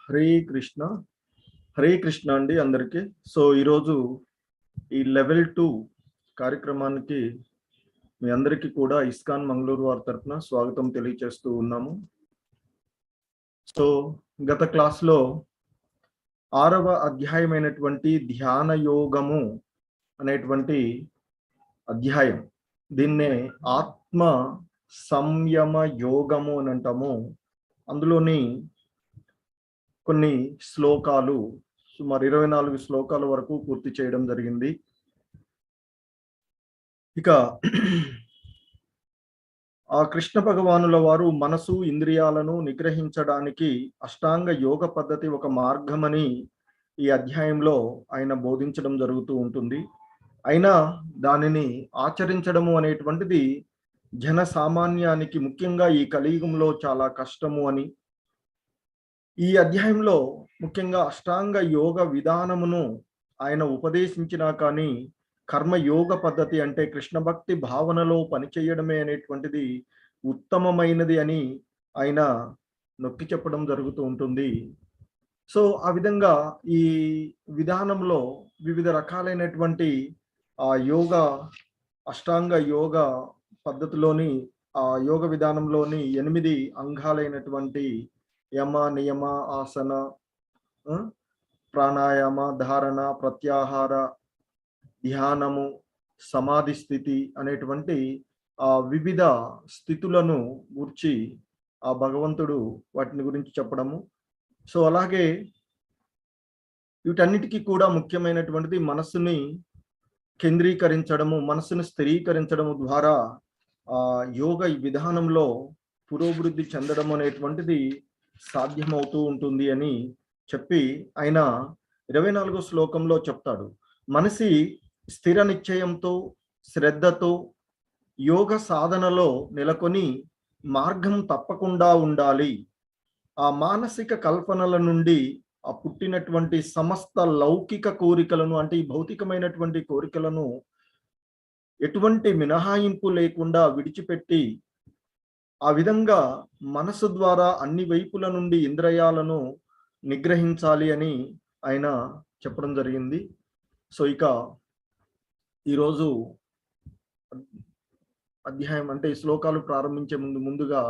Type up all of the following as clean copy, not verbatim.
హరే కృష్ణ హరే కృష్ణ అండి అందరికీ. సో ఈరోజు ఈ లెవెల్ 2 కార్యక్రమానికి మీ అందరికీ కూడా ఇస్కాన్ మంగళూరు వారి తరపున స్వాగతం తెలియజేస్తూ ఉన్నాము. సో గత క్లాస్లో 6వ అధ్యాయమైనటువంటి ధ్యాన యోగము అనేటువంటి అధ్యాయం, దీన్నే ఆత్మ సంయమ యోగము అని అంటాము. అందులోని కొన్ని శ్లోకాలు సుమారు 24 శ్లోకాల వరకు పూర్తి చేయడం జరిగింది. ఇక ఆ కృష్ణ భగవానుల వారు మనసు ఇంద్రియాలను నిగ్రహించడానికి అష్టాంగ యోగ పద్ధతి ఒక మార్గమని ఈ అధ్యాయంలో ఆయన బోధించడం జరుగుతూ ఉంటుంది. అయినా దానిని ఆచరించడము అనేటువంటిది జన సామాన్యానికి, ముఖ్యంగా ఈ కలియుగంలో చాలా కష్టము అని, ఈ అధ్యాయంలో ముఖ్యంగా అష్టాంగ యోగ విధానమును ఆయన ఉపదేశించినా కానీ కర్మయోగ పద్ధతి అంటే కృష్ణ భక్తి భావనలో పనిచేయడమే అనేటువంటిది ఉత్తమమైనది అని ఆయన నొక్కి చెప్పడం జరుగుతూ ఉంటుంది. సో ఆ విధంగా ఈ విధానంలో వివిధ రకాలైనటువంటి ఆ యోగ అష్టాంగ యోగ పద్ధతిలోని ఆ యోగ విధానంలోని 8 అంగాలైనటువంటి యమ, నియమ, ఆసన, ప్రాణాయామ, ధారణ, ప్రత్యాహార, ధ్యానము, సమాధి స్థితి అనేటువంటి ఆ వివిధ స్థితులను గురించి ఆ భగవంతుడు వాటిని గురించి చెప్పడము. సో అలాగే వీటన్నిటికీ కూడా ముఖ్యమైనటువంటిది మనస్సుని కేంద్రీకరించడము, మనస్సును స్థిరీకరించడము ద్వారా ఆ యోగ విధానంలో పురోభివృద్ధి చెందడం అనేటువంటిది సాధ్యమవుతూ ఉంటుంది అని చెప్పి ఆయన 24వ శ్లోకంలో చెప్తాడు. మనిషి స్థిర నిశ్చయంతో, శ్రద్ధతో యోగ సాధనలో నెలకొని మార్గం తప్పకుండా ఉండాలి. ఆ మానసిక కల్పనల నుండి ఆ పుట్టినటువంటి సమస్త లౌకిక కోరికలను, అంటే ఈ భౌతికమైనటువంటి కోరికలను ఎటువంటి మినహాయింపు లేకుండా విడిచిపెట్టి ఆ విధంగా మనసు ద్వారా అన్ని వైపుల నుండి ఇంద్రియాలను నిగ్రహించాలి అని ఆయన చెప్పడం జరిగింది. సో ఇక ఈరోజు అధ్యాయం అంటే ఈ శ్లోకాలు ప్రారంభించే ముందుగా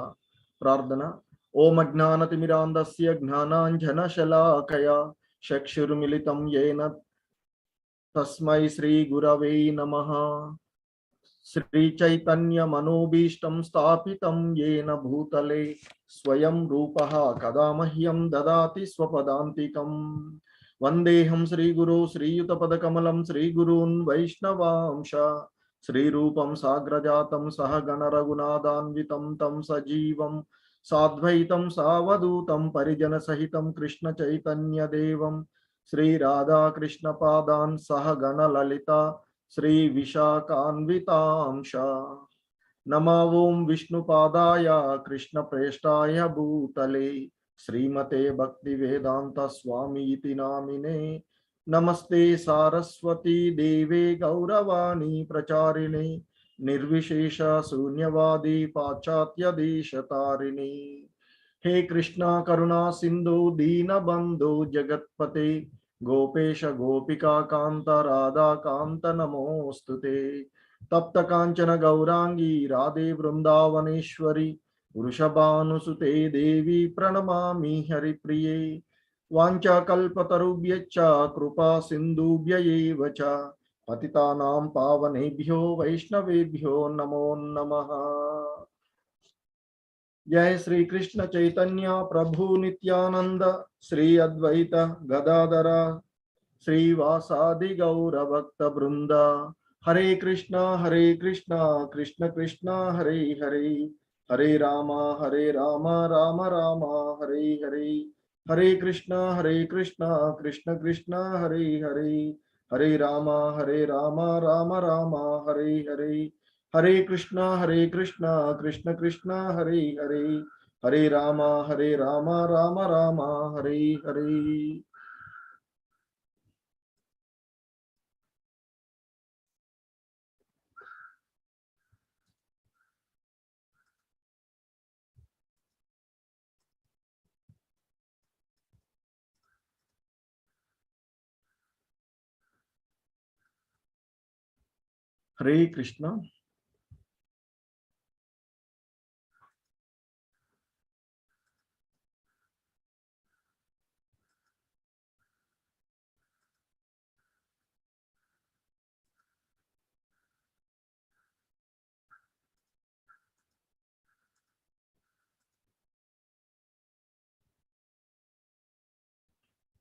ప్రార్థన. ఓం అజ్ఞానతిమిరాంధస్య జ్ఞానాంజన శలాకయా చక్షుర్మిలితం యేన తస్మై శ్రీ గురవే నమః. శ్రీ చైతన్య మనోభీష్టం స్థాపితం యేన భూతలే స్వయం రూపః కదా మహ్యం దదాతి స్వపదాంతికం. వందేహం శ్రీ గురు శ్రీయుత పదకమలం శ్రీ గురూన్ వైష్ణవాంశ శ్రీరూపం సాగ్రజాతం సహ గణ రఘునాథాన్వితం తం సజీవం సాద్వైతం సావధూతం పరిజన సహితం కృష్ణ చైతన్య దేవం శ్రీ రాధా కృష్ణ పాదాన్ సహ గణ లలిత శ్రీ విశాఖాన్వితాంశ. నమో ఓం విష్ణుపాదాయ కృష్ణ ప్రేష్టాయ భూతలే శ్రీమతే భక్తి వేదాంత స్వామి ఇతి నామినే. నమస్తే సారస్వతీ దేవే గౌరవాణి ప్రచారిణి నిర్విశేష శూన్యవాది పాశ్చాత్య దేశతారిణి. హే కృష్ణ కరుణా సింధు దీనబంధు జగత్పతే గోపేశ గోపికా కాంత రాధా కాంత నమోస్తుతే. తప్త కాంచన గౌరాంగి రాధే బృందావనేశ్వరి వృషభానుసుతే దేవి ప్రణమామి హరిప్రియే. వాంఛాకల్పతరుభ్యశ్చ కృపా సింధుభ్య ఏవ చ పతితానాం పావనేభ్యో వైష్ణవేభ్యో నమో నమః. जय श्री कृष्ण चैतन्य प्रभु नित्यानंद श्री अद्वैत गदाधर श्रीवासादि गौर भक्त वृंद. हरे कृष्ण कृष्ण कृष्ण हरे हरे, हरे राम राम राम हरे हरे. हरे कृष्ण कृष्ण कृष्ण हरे हरे, हरे राम राम राम हरे हरे. हरे कृष्ण कृष्ण कृष्ण हरे हरे, हरे राम राम राम हरे हरे. హరే కృష్ణ.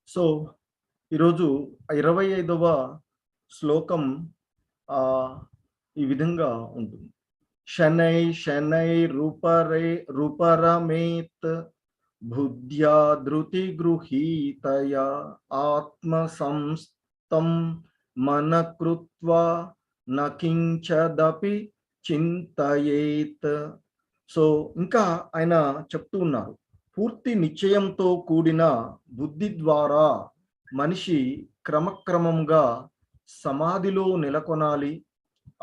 సో ఈరోజు 25వ శ్లోకం ఈ విధంగా ఉంటుంది. శనై శనై రూపరమేత్ బుద్ధ్యా ధృతి గృహీతయా ఆత్మ సంస్థం మన కృత్వా నకించదపి చింతయేత్. సో ఇంకా ఆయన చెప్తూ ఉన్నారు, పూర్తి నిశ్చయంతో కూడిన బుద్ధి ద్వారా మనిషి క్రమక్రమంగా సమాధిలో నెలకొనాలి.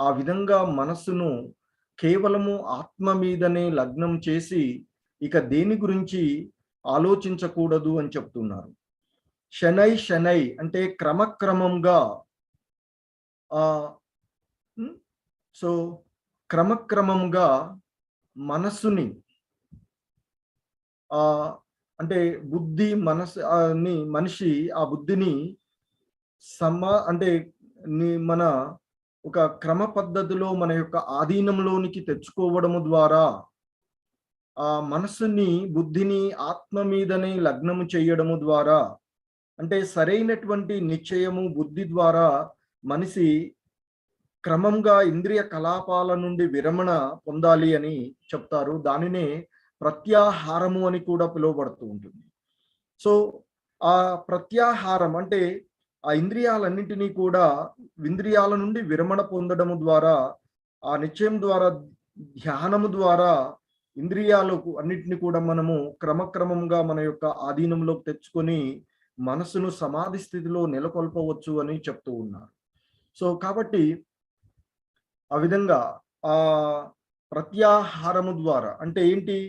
ఆ విధంగా మనస్సును కేవలము ఆత్మ మీదనే లగ్నం చేసి ఇక దేని గురించి ఆలోచించకూడదు అని చెప్తున్నారు. శనై శనై అంటే క్రమక్రమంగా, సో క్రమక్రమంగా మనస్సుని అంటే బుద్ధి మనసు మనిషి ఆ బుద్ధిని అంటే మన ఒక క్రమ పద్ధతిలో మన యొక్క ఆధీనంలోనికి తెచ్చుకోవడము ద్వారా ఆ మనస్సుని బుద్ధిని ఆత్మ మీదనే లగ్నము చేయడము ద్వారా, అంటే సరైనటువంటి నిశ్చయము బుద్ధి ద్వారా మనిషి క్రమంగా ఇంద్రియ కలాపాల నుండి విరమణ పొందాలి అని చెప్తారు. దానినే ప్రత్యాహారము అని కూడా పిలువబడుతూ ఉంటుంది. సో ఆ ప్రత్యాహారం అంటే ఆ ఇంద్రియాలన్నింటినీ కూడా ఇంద్రియాల నుండి విరమణ పొందడము ద్వారా, ఆ నిశ్చయం ద్వారా, ధ్యానము ద్వారా ఇంద్రియాలకు అన్నిటిని కూడా మనము క్రమక్రమంగా మన యొక్క ఆధీనంలోకి తెచ్చుకొని మనసును సమాధి స్థితిలో నెలకొల్పవచ్చు అని చెప్తూ ఉన్నారు. సో కాబట్టి ఆ విధంగా ఆ ప్రత్యాహారము ద్వారా అంటే ఏంటి,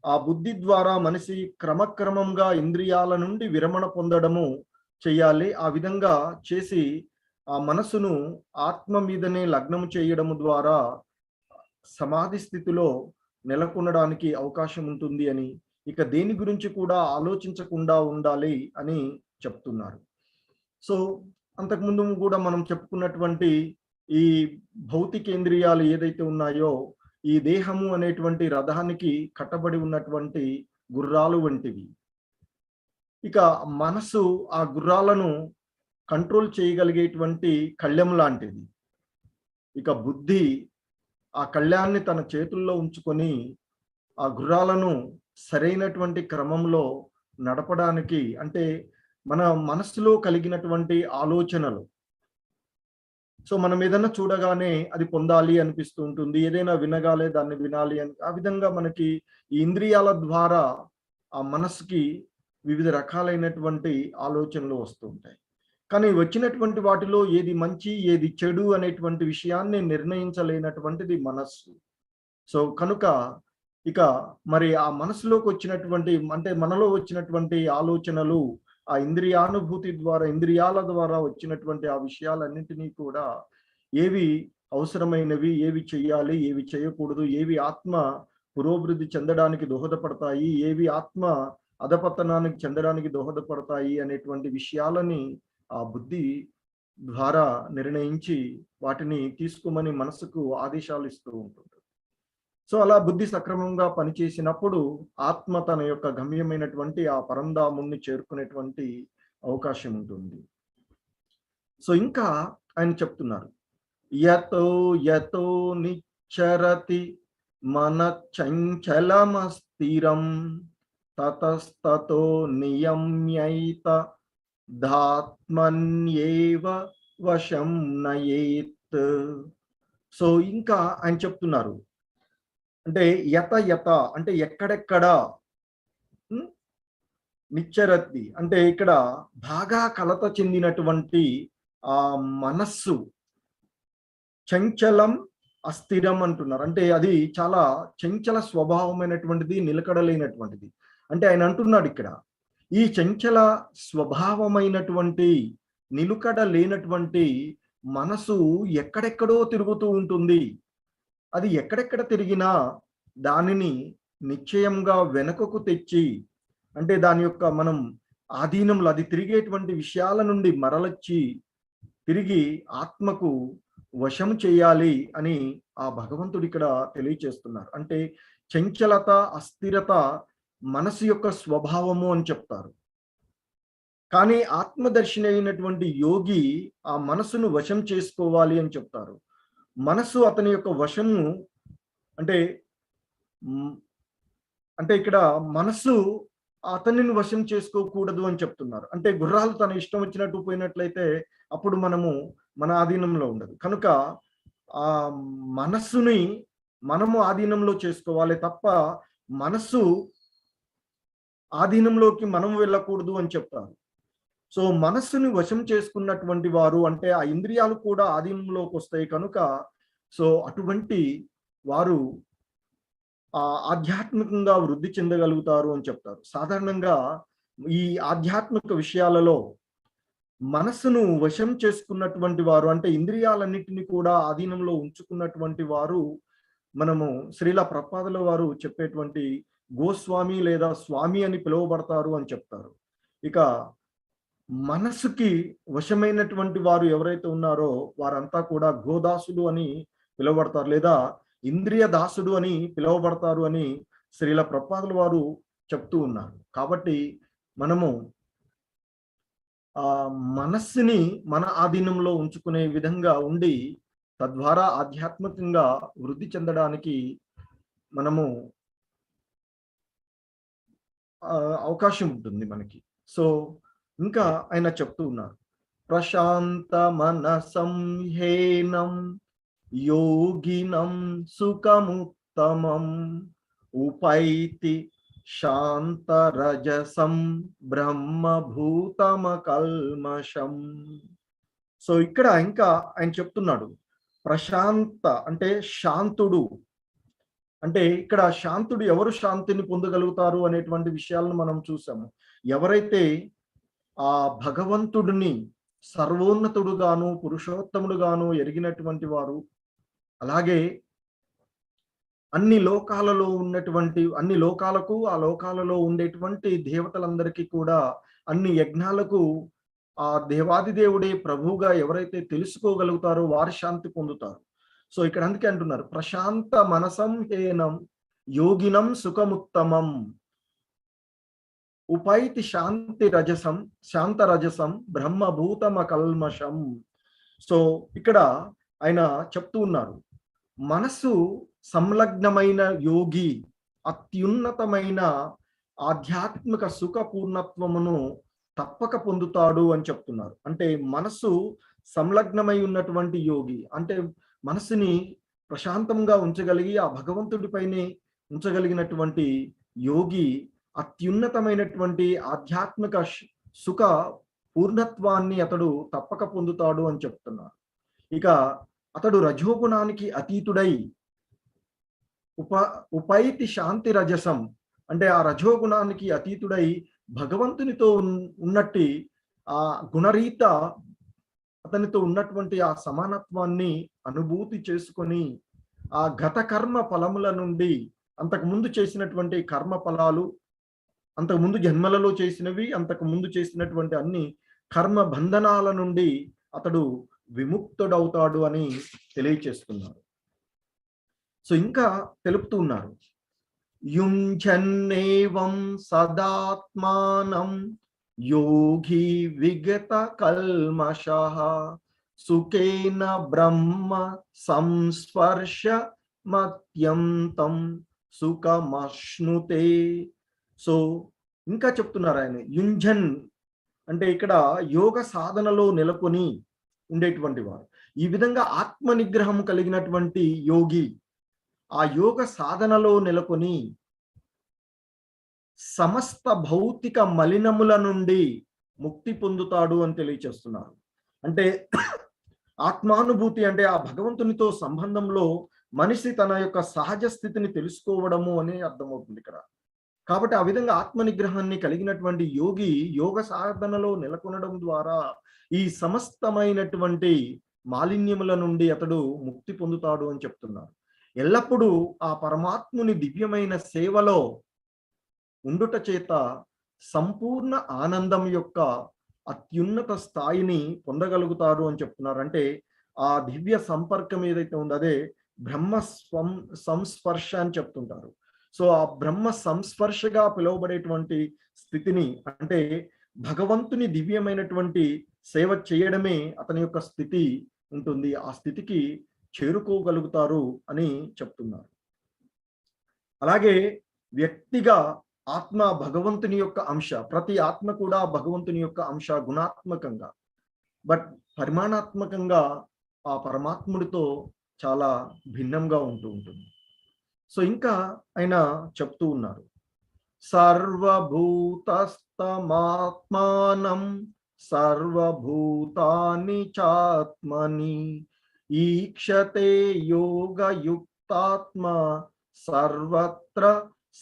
ఆ బుద్ధి ద్వారా మనిషి క్రమక్రమంగా ఇంద్రియాల నుండి విరమణ పొందడము చేయాలి. ఆ విధంగా చేసి ఆ మనసును ఆత్మ మీదనే లగ్నము చేయడము ద్వారా సమాధి స్థితిలో నెలకొనడానికి అవకాశం ఉంటుంది అని, ఇక దేని గురించి కూడా ఆలోచించకుండా ఉండాలి అని చెప్తున్నారు. సో అంతకుముందు కూడా మనం చెప్పుకున్నటువంటి ఈ భౌతికేంద్రియాలు ఏదైతే ఉన్నాయో, ఈ దేహము అనేటువంటి రథానికి కట్టబడి ఉన్నటువంటి గుర్రాలు వంటివి. ఇక మనసు ఆ గుర్రాలను కంట్రోల్ చేయగలిగేటువంటి కళ్యం లాంటిది. ఇక బుద్ధి ఆ కళ్యాన్ని తన చేతుల్లో ఉంచుకొని ఆ గుర్రాలను సరైనటువంటి క్రమంలో నడపడానికి, అంటే మన మనస్సులో కలిగినటువంటి ఆలోచనలు, సో మనం ఏదైనా చూడగానే అది పొందాలి అనిపిస్తూ ఉంటుంది, ఏదైనా వినగాలే దాన్ని వినాలి అని, ఆ విధంగా మనకి ఈ ఇంద్రియాల ద్వారా ఆ మనసుకి వివిధ రకాలైనటువంటి ఆలోచనలు వస్తూ ఉంటాయి. కానీ వచ్చినటువంటి వాటిలో ఏది మంచి ఏది చెడు అనేటువంటి విషయాన్ని నిర్ణయించలేనటువంటిది మనస్సు. సో కనుక ఇక మరి ఆ మనసులోకి వచ్చినటువంటి, అంటే మనలో వచ్చినటువంటి ఆలోచనలు ఆ ఇంద్రియానుభూతి ద్వారా, ఇంద్రియాల ద్వారా వచ్చినటువంటి ఆ విషయాలన్నింటినీ కూడా ఏవి అవసరమైనవి, ఏవి చేయాలి, ఏవి చేయకూడదు, ఏవి ఆత్మ పురోభివృద్ధి చెందడానికి దోహదపడతాయి, ఏవి ఆత్మ అధపతనానికి చెందడానికి దోహదపడతాయి అనేటువంటి విషయాలని ఆ బుద్ధి ద్వారా నిర్ణయించి వాటిని తీసుకోమని మనసుకు ఆదేశాలు ఇస్తూ ఉంటుంది. సో అలా బుద్ధి సక్రమంగా పనిచేసినప్పుడు ఆత్మ తన యొక్క గమ్యమైనటువంటి ఆ పరంధాముని చేరుకునేటువంటి అవకాశం ఉంటుంది. సో ఇంకా ఆయన చెప్తున్నారు, యతో యతో నిచ్చరతి మన చంచలమస్థిరం తతస్తతో నియమ్యైత ధాత్మన్యేవ వశం నయేత్. సో ఇంకా ఆయన చెప్తున్నారు, అంటే యత యత అంటే ఎక్కడెక్కడ, నిచ్చరతి అంటే ఇక్కడ బాగా కలత చెందినటువంటి ఆ మనస్సు, చంచలం అస్థిరం అంటున్నారు. అంటే అది చాలా చంచల స్వభావమైనటువంటిది, నిలకడలేనటువంటిది. అంటే ఆయన అంటున్నాడు ఇక్కడ, ఈ చంచల స్వభావమైనటువంటి, నిలుకడ లేనటువంటి మనసు ఎక్కడెక్కడో తిరుగుతూ ఉంటుంది. అది ఎక్కడెక్కడ తిరిగినా దానిని నిశ్చయంగా వెనుకకు తెచ్చి, అంటే దాని యొక్క మనం ఆధీనంలో అది తిరిగేటువంటి విషయాల నుండి మరలొచ్చి తిరిగి ఆత్మకు వశం చేయాలి అని ఆ భగవంతుడు ఇక్కడ తెలియచేస్తున్నారు. అంటే చంచలత, అస్థిరత మనసు యొక్క స్వభావము అని చెప్తారు. కానీ ఆత్మదర్శిని అయినటువంటి యోగి ఆ మనసును వశం చేసుకోవాలి అని చెప్తారు. మనసు అతని యొక్క వశము అంటే హ్మ్, అంటే ఇక్కడ మనస్సు అతనిని వశం చేసుకోకూడదు అని చెప్తున్నారు. అంటే గుర్రాలు తన ఇష్టం వచ్చినట్టు పోయినట్లయితే అప్పుడు మనము మన ఆధీనంలో ఉండదు. కనుక ఆ మనస్సుని మనము ఆధీనంలో చేసుకోవాలి తప్ప మనస్సు ఆధీనంలోకి మనం వెళ్ళకూడదు అని చెప్తారు. సో మనస్సుని వశం చేసుకున్నటువంటి వారు అంటే ఆ ఇంద్రియాలు కూడా ఆధీనంలోకి వస్తాయి కనుక సో అటువంటి వారు ఆధ్యాత్మికంగా వృద్ధి చెందగలుగుతారు అని చెప్తారు. సాధారణంగా ఈ ఆధ్యాత్మిక విషయాలలో మనస్సును వశం చేసుకున్నటువంటి వారు అంటే ఇంద్రియాలన్నిటిని కూడా ఆధీనంలో ఉంచుకున్నటువంటి వారు మనము శ్రీల ప్రభుపాదుల వారు చెప్పేటువంటి గోస్వామి లేదా స్వామి అని పిలువబడతారు అని చెప్తారు. ఇక మనస్సుకి వశమైనటువంటి వారు ఎవరైతే ఉన్నారో వారంతా కూడా గోదాసుడు అని పిలువబడతారు లేదా ఇంద్రియ దాసుడు అని పిలువబడతారు అని శ్రీల ప్రభుపాదుల వారు చెప్తూ ఉన్నారు. కాబట్టి మనము ఆ మనస్సుని మన ఆధీనంలో ఉంచుకునే విధంగా ఉండి తద్వారా ఆధ్యాత్మికంగా వృద్ధి చెందడానికి మనము అవకాశం ఉంటుంది మనకి. సో ఇంకా ఆయన చెప్తూ ఉన్నారు, ప్రశాంత మనసం హేనం యోగినం సుఖముత్తమం ఉపైతి శాంతరజసం బ్రహ్మభూతమ కల్మషం. సో ఇక్కడ ఇంకా ఆయన చెప్తున్నాడు ప్రశాంత అంటే శాంతుడు. అంటే ఇక్కడ శాంతుడు ఎవరు శాంతిని పొందగలుగుతారు అనేటువంటి విషయాలను మనం చూసాము. ఎవరైతే ఆ భగవంతుడిని సర్వోన్నతుడుగాను పురుషోత్తముడుగాను ఎరిగినటువంటి వారు, అలాగే అన్ని లోకాలలో ఉన్నటువంటి అన్ని లోకాలకు ఆ లోకాలలో ఉండేటువంటి దేవతలందరికీ కూడా అన్ని యజ్ఞాలకు ఆ దేవాది దేవుడే ప్రభువుగా ఎవరైతే తెలుసుకోగలుగుతారో వారు శాంతి పొందుతారు. సో ఇక్కడ అందుకే అంటున్నారు ప్రశాంత మనసం హేనం యోగినం సుఖముత్తమం ఉపైతి శాంత రజసం బ్రహ్మభూతమ కల్మషం. సో ఇక్కడ ఆయన చెప్తూ ఉన్నారు మనసు సంలగ్నమైన యోగి అత్యున్నతమైన ఆధ్యాత్మిక సుఖ పూర్ణత్వమును తప్పక పొందుతాడు అని చెప్తున్నారు. అంటే మనసు సంలగ్నమై ఉన్నటువంటి యోగి అంటే మనసుని ప్రశాంతంగా ఉంచగలిగి ఆ భగవంతుడిపైనే ఉంచగలిగినటువంటి యోగి అత్యున్నతమైనటువంటి ఆధ్యాత్మిక సుఖ పూర్ణత్వాన్ని అతడు తప్పక పొందుతాడు అని చెప్తున్నారు. ఇక అతడు రజోగుణానికి అతీతుడై ఉపైతి శాంతి రజసం అంటే ఆ రజోగుణానికి అతీతుడై భగవంతునితో ఉన్నట్టి ఆ గుణరీత అతనితో ఉన్నటువంటి ఆ సమానత్వాన్ని అనుభూతి చేసుకొని ఆ గత కర్మ ఫలముల నుండి అంతకుముందు చేసినటువంటి కర్మ ఫలాలు, అంతకుముందు జన్మలలో చేసినవి, అంతకు ముందు చేసినటువంటి అన్ని కర్మ బంధనాల నుండి అతడు విముక్తుడవుతాడు అని తెలియచేస్తున్నారు. సో ఇంకా తెలుపుతూ ఉన్నారు యుంఝన్నేవం సదాత్మానం యోగి విగత కల్మషః సుఖేన బ్రహ్మ సంస్పర్శ మత్యంతం సుఖమశ్నుతే. సో ఇంకా చెప్తున్నారు ఆయన యుంఝన్ అంటే ఇక్కడ యోగ సాధనలో నెలకొని ఉండేటువంటి వారు, ఈ విధంగా ఆత్మ నిగ్రహం కలిగినటువంటి యోగి ఆ యోగ సాధనలో నెలకొని సమస్త భౌతిక మలినముల నుండి ముక్తి పొందుతాడు అని తెలియచేస్తున్నారు. అంటే ఆత్మానుభూతి అంటే ఆ భగవంతునితో సంబంధంలో మనిషి తన యొక్క సహజ స్థితిని తెలుసుకోవడము అని అర్థమవుతుంది ఇక్కడ. కాబట్టి ఆ విధంగా ఆత్మ నిగ్రహాన్ని కలిగినటువంటి యోగి యోగ సాధనలో నెలకొనడం ద్వారా ఈ సమస్తమైనటువంటి మాలిన్యముల నుండి అతడు ముక్తి పొందుతాడు అని చెప్తున్నారు. ఎల్లప్పుడూ ఆ పరమాత్ముని దివ్యమైన సేవలో ఉండుట చేత సంపూర్ణ ఆనందం యొక్క అత్యున్నత స్థాయిని పొందగలుగుతారు అని చెప్తున్నారు. అంటే ఆ దివ్య సంపర్కం ఏదైతే ఉందో అదే బ్రహ్మ సంస్పర్శ అని చెప్తుంటారు. సో ఆ బ్రహ్మ సంస్పర్శగా పిలువబడేటువంటి స్థితిని, అంటే భగవంతుని దివ్యమైనటువంటి సేవ చేయడమే అతని యొక్క స్థితి ఉంటుంది. ఆ స్థితికి చేరుకోగలుగుతారు అని చెప్తున్నారు. అలాగే వ్యక్తిగా ఆత్మ భగవంతుని యొక్క అంశ, ప్రతి ఆత్మ కూడా భగవంతుని యొక్క అంశ గుణాత్మకంగా, బట్ పరిమాణాత్మకంగా ఆ పరమాత్ముడితో చాలా భిన్నంగా ఉంటూ ఉంటుంది. సో ఇంకా ఆయన చెప్తూ ఉన్నారు, సర్వభూతస్తమాత్మానం సర్వభూతాని చాత్మని ఈక్షతే యోగయుక్తాత్మ సర్వత్ర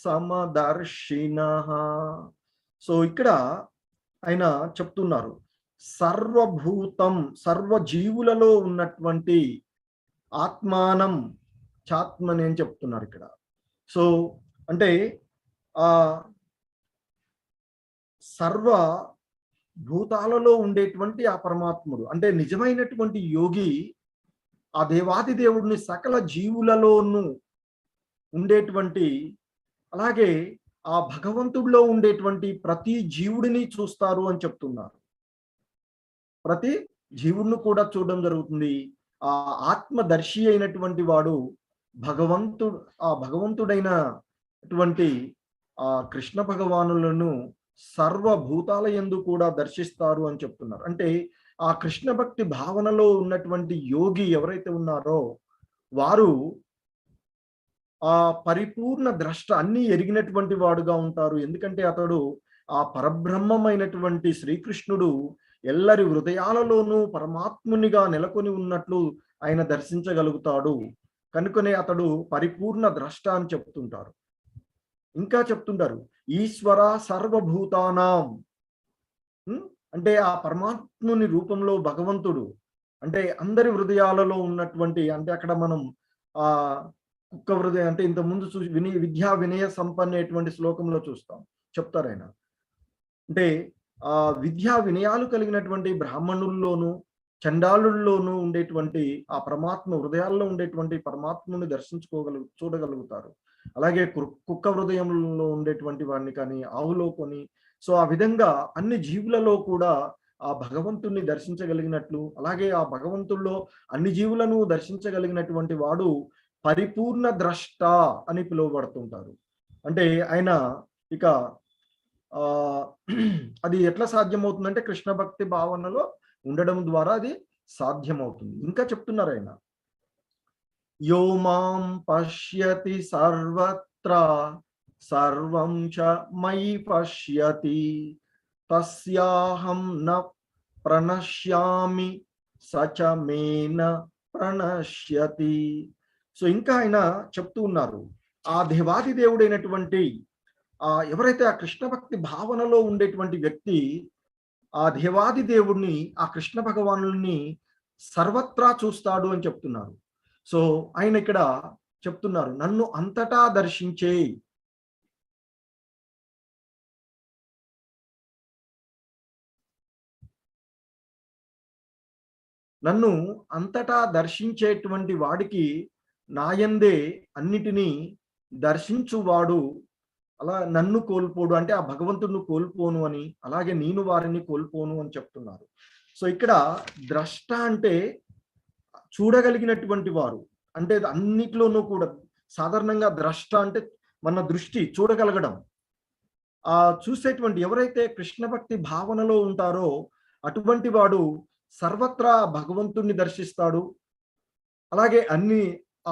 సమదర్శినః. సో ఇక్కడ ఆయన చెప్తున్నారు, సర్వభూతం, సర్వజీవులలో ఉన్నటువంటి ఆత్మానం చాత్మని అని చెప్తున్నారు ఇక్కడ. సో అంటే ఆ సర్వ భూతాలలో ఉండేటువంటి ఆ పరమాత్ముడు, అంటే నిజమైనటువంటి యోగి ఆ దేవాది దేవుడిని సకల జీవులలోనూ ఉండేటువంటి, అలాగే ఆ భగవంతుడిలో ఉండేటువంటి ప్రతి జీవుడిని చూస్తారు అని చెప్తున్నారు. ప్రతి జీవుడిని కూడా చూడడం జరుగుతుంది. ఆ ఆత్మదర్శి అయినటువంటి వాడు భగవంతుడైనటువంటి ఆ కృష్ణ భగవానులను సర్వభూతాల యందు కూడా దర్శిస్తారు అని చెప్తున్నారు. అంటే ఆ కృష్ణ భక్తి భావనలో ఉన్నటువంటి యోగి ఎవరైతే ఉన్నారో వారు ఆ పరిపూర్ణ ద్రష్ట, అన్ని ఎరిగినటువంటి వాడుగా ఉంటారు. ఎందుకంటే అతడు ఆ పరబ్రహ్మమైనటువంటి శ్రీకృష్ణుడు ఎల్లరి హృదయాలలోనూ పరమాత్మునిగా నెలకొని ఉన్నట్లు ఆయన దర్శించగలుగుతాడు. కనుకనే అతడు పరిపూర్ణ ద్రష్ట అని చెప్తుంటారు. ఇంకా చెప్తుంటారు, ఈశ్వర సర్వభూతానాం. అంటే ఆ పరమాత్ముని రూపంలో భగవంతుడు, అంటే అందరి హృదయాలలో ఉన్నటువంటి, అంటే అక్కడ మనం ఆ కుక్క హృదయం, అంటే ఇంత ముందు చూసి విద్యా వినయ సంపన్నేటువంటి శ్లోకంలో చూస్తాం, చెప్తారు ఆయన. అంటే ఆ విద్యా వినయాలు కలిగినటువంటి బ్రాహ్మణుల్లోనూ చండాలుల్లోనూ ఉండేటువంటి ఆ పరమాత్మ హృదయాల్లో ఉండేటువంటి పరమాత్మని చూడగలుగుతారు. అలాగే కుక్క హృదయంలో ఉండేటువంటి వాడిని కానీ, ఆవులో కొని, సో ఆ విధంగా అన్ని జీవులలో కూడా ఆ భగవంతుణ్ణి దర్శించగలిగినట్లు, అలాగే ఆ భగవంతుల్లో అన్ని జీవులను దర్శించగలిగినటువంటి వాడు పరిపూర్ణ ద్రష్ట అని పిలువబడుతుంటారు. అంటే ఆయన ఇక ఆ అది ఎట్లా సాధ్యమవుతుందంటే కృష్ణ భక్తి భావనలో ఉండడం ద్వారా అది సాధ్యమవుతుంది. ఇంకా చెప్తున్నారు ఆయన, యో మాం పశ్యతి సర్వత్ర సర్వం చ మయి పశ్యతి తస్యాహం న ప్రణశ్యామి సచ మేన ప్రణశ్యతి. సో ఇంకా ఆయన చెప్తూ ఉన్నారు, ఆ దేవాది దేవుడైనటువంటి ఎవరైతే ఆ కృష్ణ భక్తి భావనలో ఉండేటువంటి వ్యక్తి ఆ దేవాది దేవుడిని, ఆ కృష్ణ భగవానుల్ని సర్వత్రా చూస్తాడు అని చెప్తున్నారు. సో ఆయన ఇక్కడ చెప్తున్నారు, నన్ను అంతటా దర్శించే, నన్ను అంతటా దర్శించేటువంటి వాడికి నాయందే అన్నిటినీ దర్శించువాడు అలా నన్ను కోల్పోడు, అంటే ఆ భగవంతుడిని కోల్పోను అని, అలాగే నేను వారిని కోల్పోను అని చెప్తున్నారు. సో ఇక్కడ ద్రష్ట అంటే చూడగలిగినటువంటి వారు, అంటే అన్నిట్లోనూ కూడా సాధారణంగా ద్రష్ట అంటే మన దృష్టి చూడగలగడం. ఆ చూసేటువంటి ఎవరైతే కృష్ణ భక్తి భావనలో ఉంటారో అటువంటి వాడు సర్వత్రా భగవంతుణ్ణి దర్శిస్తాడు. అలాగే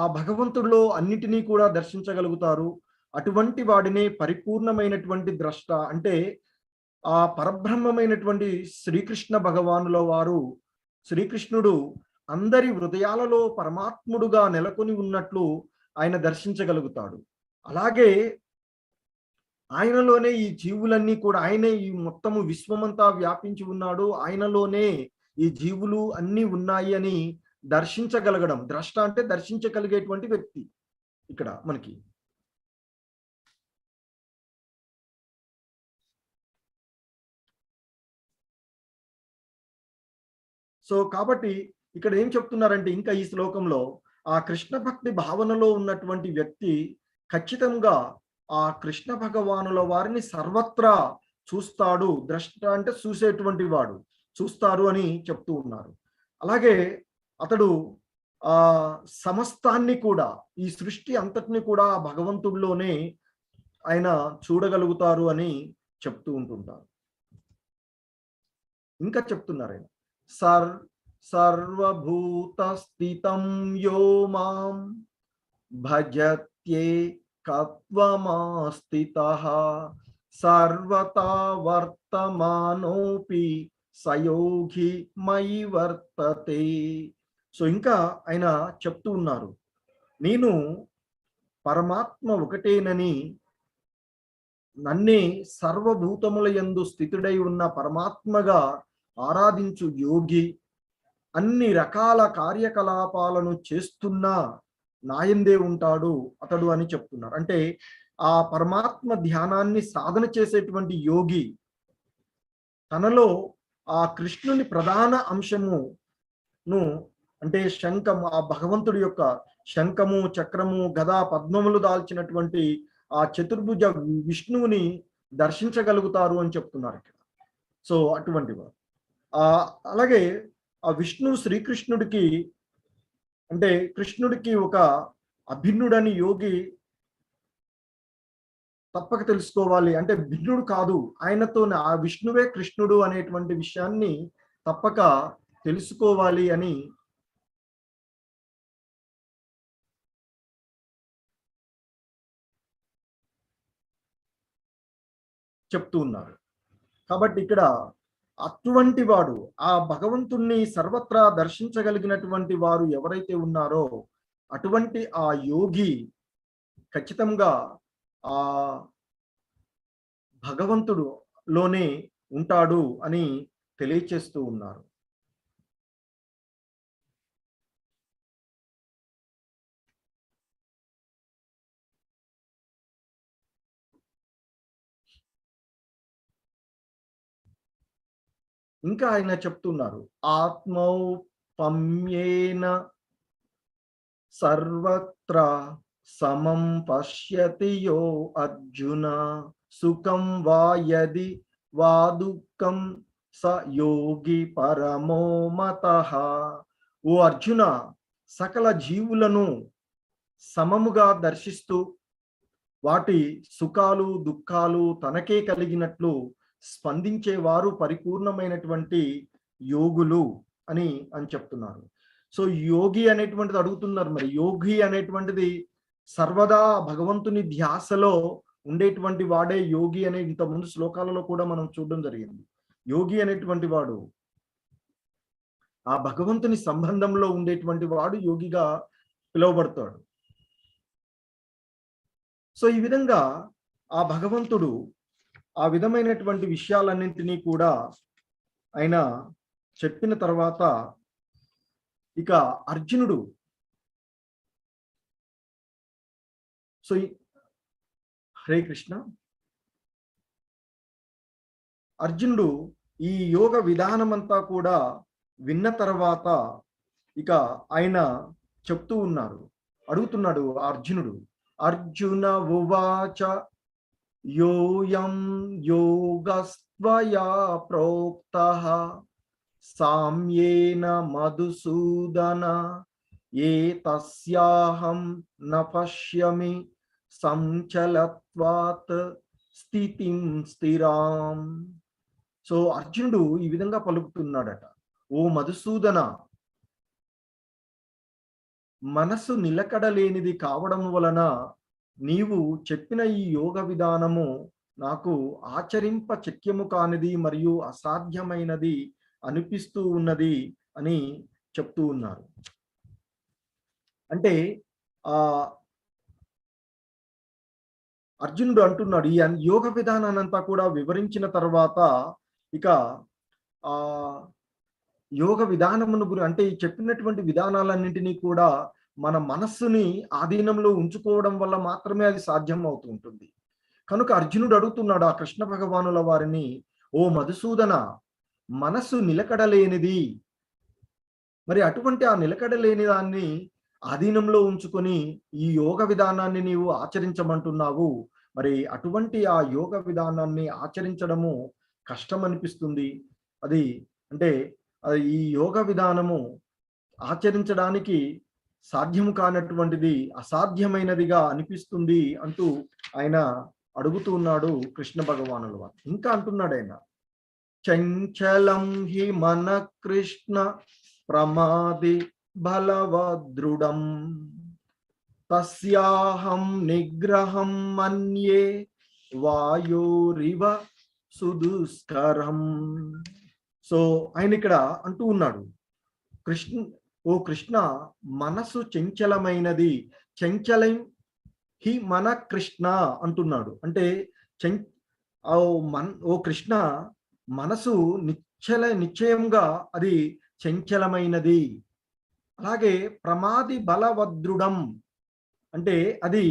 ఆ భగవంతుడిలో అన్నిటినీ కూడా దర్శించగలుగుతారు. అటువంటి వాడినే పరిపూర్ణమైనటువంటి ద్రష్ట, అంటే ఆ పరబ్రహ్మమైనటువంటి శ్రీకృష్ణ భగవానుల వారు, శ్రీకృష్ణుడు అందరి హృదయాలలో పరమాత్ముడుగా నెలకొని ఉన్నట్లు ఆయన దర్శించగలుగుతాడు. అలాగే ఆయనలోనే ఈ జీవులన్నీ కూడా, ఆయనే ఈ మొత్తము విశ్వమంతా వ్యాపించి ఉన్నాడు, ఆయనలోనే ఈ జీవులు అన్నీ ఉన్నాయి అని దర్శించగలగడం. ద్రష్ట అంటే దర్శించగలిగేటువంటి వ్యక్తి ఇక్కడ మనకి. సో కాబట్టి ఇక్కడ ఏం చెప్తున్నారంటే ఇంకా ఈ శ్లోకంలో ఆ కృష్ణ భక్తి భావనలో ఉన్నటువంటి వ్యక్తి ఖచ్చితంగా ఆ కృష్ణ భగవానుల వారిని సర్వత్రా చూస్తాడు. ద్రష్ట అంటే చూసేటువంటి వాడు, చూస్తారు అని చెప్తూ ఉన్నారు. అలాగే అతడు ఆ సమస్తాన్ని కూడా, ఈ సృష్టి అంతటిని కూడా భగవంతుడిలోనే ఆయన చూడగలుగుతారు అని చెప్తూ ఉంటుంటారు. ఇంకా చెప్తున్నారు ఆయన సర్వభూత స్థితం యో మాం భజత్యే కత్వమాస్థితః సర్వతా వర్తమానోపి సయోగి మయి వర్తతే. సో ఇంకా ఆయన చెప్తూ ఉన్నారు, నేను పరమాత్మ ఒకటేనని, నన్నే సర్వభూతముల యందు స్థితుడై ఉన్న పరమాత్మగా ఆరాధించు యోగి అన్ని రకాల కార్యకలాపాలను చేస్తున్నా నాయందే ఉంటాడు అతడు అని చెప్తున్నారు. అంటే ఆ పరమాత్మ ధ్యానాన్ని సాధన చేసేటువంటి యోగి తనలో ఆ కృష్ణుని ప్రధాన అంశమును, అంటే శంఖము, ఆ భగవంతుడి యొక్క శంఖము, చక్రము, గదా, పద్మములు దాల్చినటువంటి ఆ చతుర్భుజ విష్ణువుని దర్శించగలుగుతారు అని చెప్తున్నారు ఇక్కడ. సో అటువంటి వారు అలాగే ఆ విష్ణువు శ్రీకృష్ణుడికి, అంటే కృష్ణుడికి ఒక అభిన్నుడని యోగి తప్పక తెలుసుకోవాలి. అంటే భిన్నుడు కాదు, ఆయనతో ఆ విష్ణువే కృష్ణుడు అనేటువంటి విషయాన్ని తప్పక తెలుసుకోవాలి అని చెప్తూ ఉన్నారు. కాబట్టి ఇక్కడ అటువంటి వాడు, ఆ భగవంతుణ్ణి సర్వత్రా దర్శించగలిగినటువంటి వారు ఎవరైతే ఉన్నారో అటువంటి ఆ యోగి ఖచ్చితంగా ఆ భగవంతుడులోనే ఉంటాడు అని తెలియచేస్తూ ఉన్నారు. ఇంకా ఆయన చెప్తున్నారు, ఆత్మౌపమ్యేన సర్వత్ర సమం పశ్యతి యో అర్జున సుఖం వా యది వా దుఃఖం స యోగి పరమో మతః. ఓ అర్జున, సకల జీవులను సమముగా దర్శిస్తూ వాటి సుఖాలు దుఃఖాలు తనకే కలిగినట్లు స్పందించేవారు పరిపూర్ణమైనటువంటి యోగులు అని చెప్తున్నారు. సో యోగి అనేటువంటిది అడుగుతున్నారు, మరి యోగి అనేటువంటిది సర్వదా భగవంతుని ధ్యాసలో ఉండేటువంటి వాడే యోగి అనే ఇంతకుముందు శ్లోకాలలో కూడా మనం చూడడం జరిగింది. యోగి అనేటువంటి వాడు ఆ భగవంతుని సంబంధంలో ఉండేటువంటి వాడు యోగిగా పిలువబడతాడు. సో ఈ విధంగా ఆ భగవంతుడు ఆ విధమైనటువంటి విషయాలన్నింటినీ కూడా ఆయన చెప్పిన తర్వాత ఇక అర్జునుడు, సో హరే కృష్ణ, అర్జునుడు ఈ యోగ విధానమంతా కూడా విన్న తర్వాత ఇక ఆయన చెప్తూ ఉన్నారు, అడుగుతున్నాడు అర్జునుడు, అర్జున ఉవాచ యోయం యోగస్త్వయా ప్రోక్తః సామ్యేన మధుసూదన ఏతస్యాహం న పశ్యమి సంచలత్వాత్ స్థితిం స్థిరాం. సో అర్జునుడు ఈ విధంగా పలుకుతున్నాడట, ఓ మధుసూదన, మనసు నిలకడలేనిది కావడం వలన నీవు చెప్పిన ఈ యోగ విధానము నాకు ఆచరింప శక్యము కానిది మరియు అసాధ్యమైనది అనిపిస్తూ ఉన్నది అని చెప్తూ ఉన్నారు. అంటే అర్జునుడు అంటున్నాడు, ఈ యోగ విధానాన్నంతా కూడా వివరించిన తర్వాత ఇక యోగ విధానమును అంటే ఈ చెప్పినటువంటి విధానాలన్నింటినీ కూడా మన మనస్సుని ఆధీనంలో ఉంచుకోవడం వల్ల మాత్రమే అది సాధ్యం అవుతూ ఉంటుంది. కనుక అర్జునుడు అడుగుతున్నాడు ఆ కృష్ణ భగవానుల వారిని, ఓ మధుసూదన, మనస్సు నిలకడలేనిది, మరి అటువంటి ఆ నిలకడలేని దాన్ని ఆధీనంలో ఉంచుకొని ఈ యోగ విధానాన్ని నీవు ఆచరించమంటున్నావు. మరి అటువంటి ఆ యోగ విధానాన్ని ఆచరించడము కష్టం అనిపిస్తుంది. అది అంటే ఈ యోగ విధానము ఆచరించడానికి సాధ్యము కానటువంటిది, అసాధ్యమైనదిగా అనిపిస్తుంది అంటూ ఆయన అడుగుతూ ఉన్నాడు కృష్ణ భగవానుల వారు. ఇంకా అంటున్నాడు ఆయన, చంచలం హి మన కృష్ణ ప్రమాది బలవదృఢం తస్యాహం నిగ్రహం మన్యే వాయోరివ సుదుస్కరం. సో ఆయన ఇక్కడ అంటూ ఉన్నాడు, ఓ కృష్ణ, మనసు చంచలమైనది. చంచలం హి మన కృష్ణ అంటున్నాడు. అంటే ఓ కృష్ణ, మనసు నిశ్చయంగా అది చంచలమైనది. అలాగే ప్రమాది బలవదృఢం అంటే అది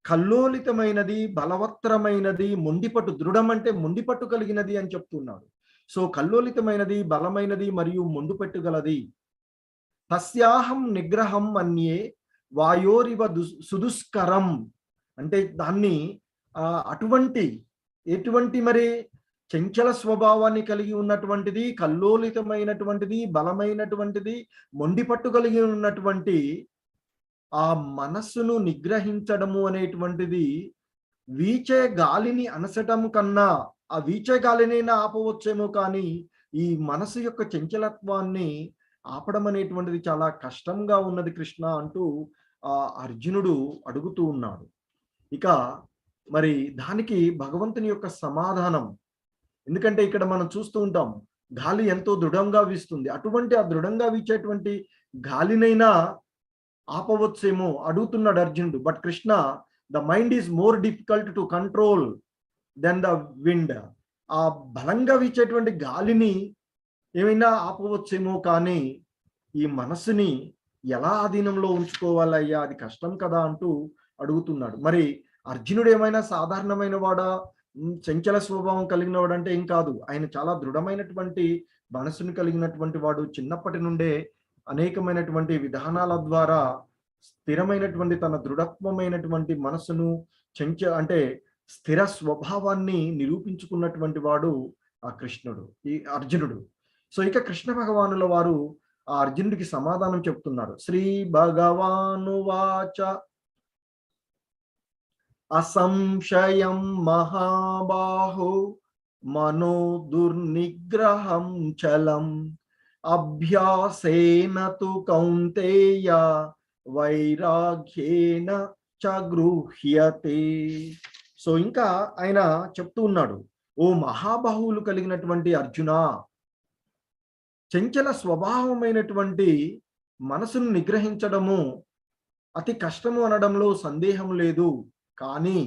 కల్లోలితమైనది, బలవత్తరమైనది, మొండిపట్టు. దృఢం అంటే మొండిపట్టు కలిగినది అని చెప్తున్నాడు. సో కల్లోలితమైనది, బలమైనది మరియు మొండిపట్టు గలది. తస్యాహం నిగ్రహం మన్యే వాయోరివ సుదుస్కరం అంటే దాన్ని ఎటువంటి మరి చంచల స్వభావాన్ని కలిగి ఉన్నటువంటిది, కల్లోలితమైనటువంటిది, బలమైనటువంటిది, మొండిపట్టు కలిగి ఉన్నటువంటి ఆ మనస్సును నిగ్రహించడము అనేటువంటిది వీచే గాలిని అనసటం కన్నా, ఆ వీచే గాలినైనా ఆపవచ్చేమో కానీ ఈ మనసు యొక్క చంచలత్వాన్ని ఆపడం అనేటువంటిది చాలా కష్టంగా ఉన్నది కృష్ణ అంటూ అర్జునుడు అడుగుతూ ఉన్నాడు. ఇక మరి దానికి భగవంతుని యొక్క సమాధానం, ఎందుకంటే ఇక్కడ మనం చూస్తూ ఉంటాం గాలి ఎంతో దృఢంగా వీస్తుంది. అటువంటి ఆ దృఢంగా వీచేటువంటి గాలినైనా ఆపవచ్చేమో అడుగుతున్నాడు అర్జునుడు. But Krishna, the mind is more difficult to control then the wind. ఆ బలంగా వీచేటువంటి గాలిని ఏమైనా ఆపవచ్చేమో కానీ ఈ మనసుని ఎలా ఆధీనంలో ఉంచుకోవాలయ్యా, అది కష్టం కదా అంటూ అడుగుతున్నాడు. మరి అర్జునుడు ఏమైనా సాధారణమైన వాడా, చంచల స్వభావం కలిగిన వాడు అంటే ఏం కాదు. ఆయన చాలా దృఢమైనటువంటి మనసును కలిగినటువంటి వాడు. చిన్నప్పటి నుండే అనేకమైనటువంటి విధానాల ద్వారా స్థిరమైనటువంటి తన దృఢత్వమైనటువంటి మనసును అంటే స్థిర స్వభావాన్ని నిరూపించుకున్నటువంటి వాడు ఆ కృష్ణుడు, ఈ అర్జునుడు. సో ఇక కృష్ణ భగవానుల వారు ఆ అర్జునుడికి సమాధానం చెప్తున్నారు. శ్రీ భగవాను వాచ అసంశయం మహాబాహో మనో దుర్నిగ్రహం చలం అభ్యాసేన తు కౌంతేయ వైరాగ్యేన చ గృహ్యతే. సో ఇంకా ఆయన చెప్తూ ఉన్నాడు, ఓ మహాబాహువులు కలిగినటువంటి అర్జున, చంచల స్వభావమైనటువంటి మనసును నిగ్రహించడము అతి కష్టము అనడంలో సందేహం లేదు. కానీ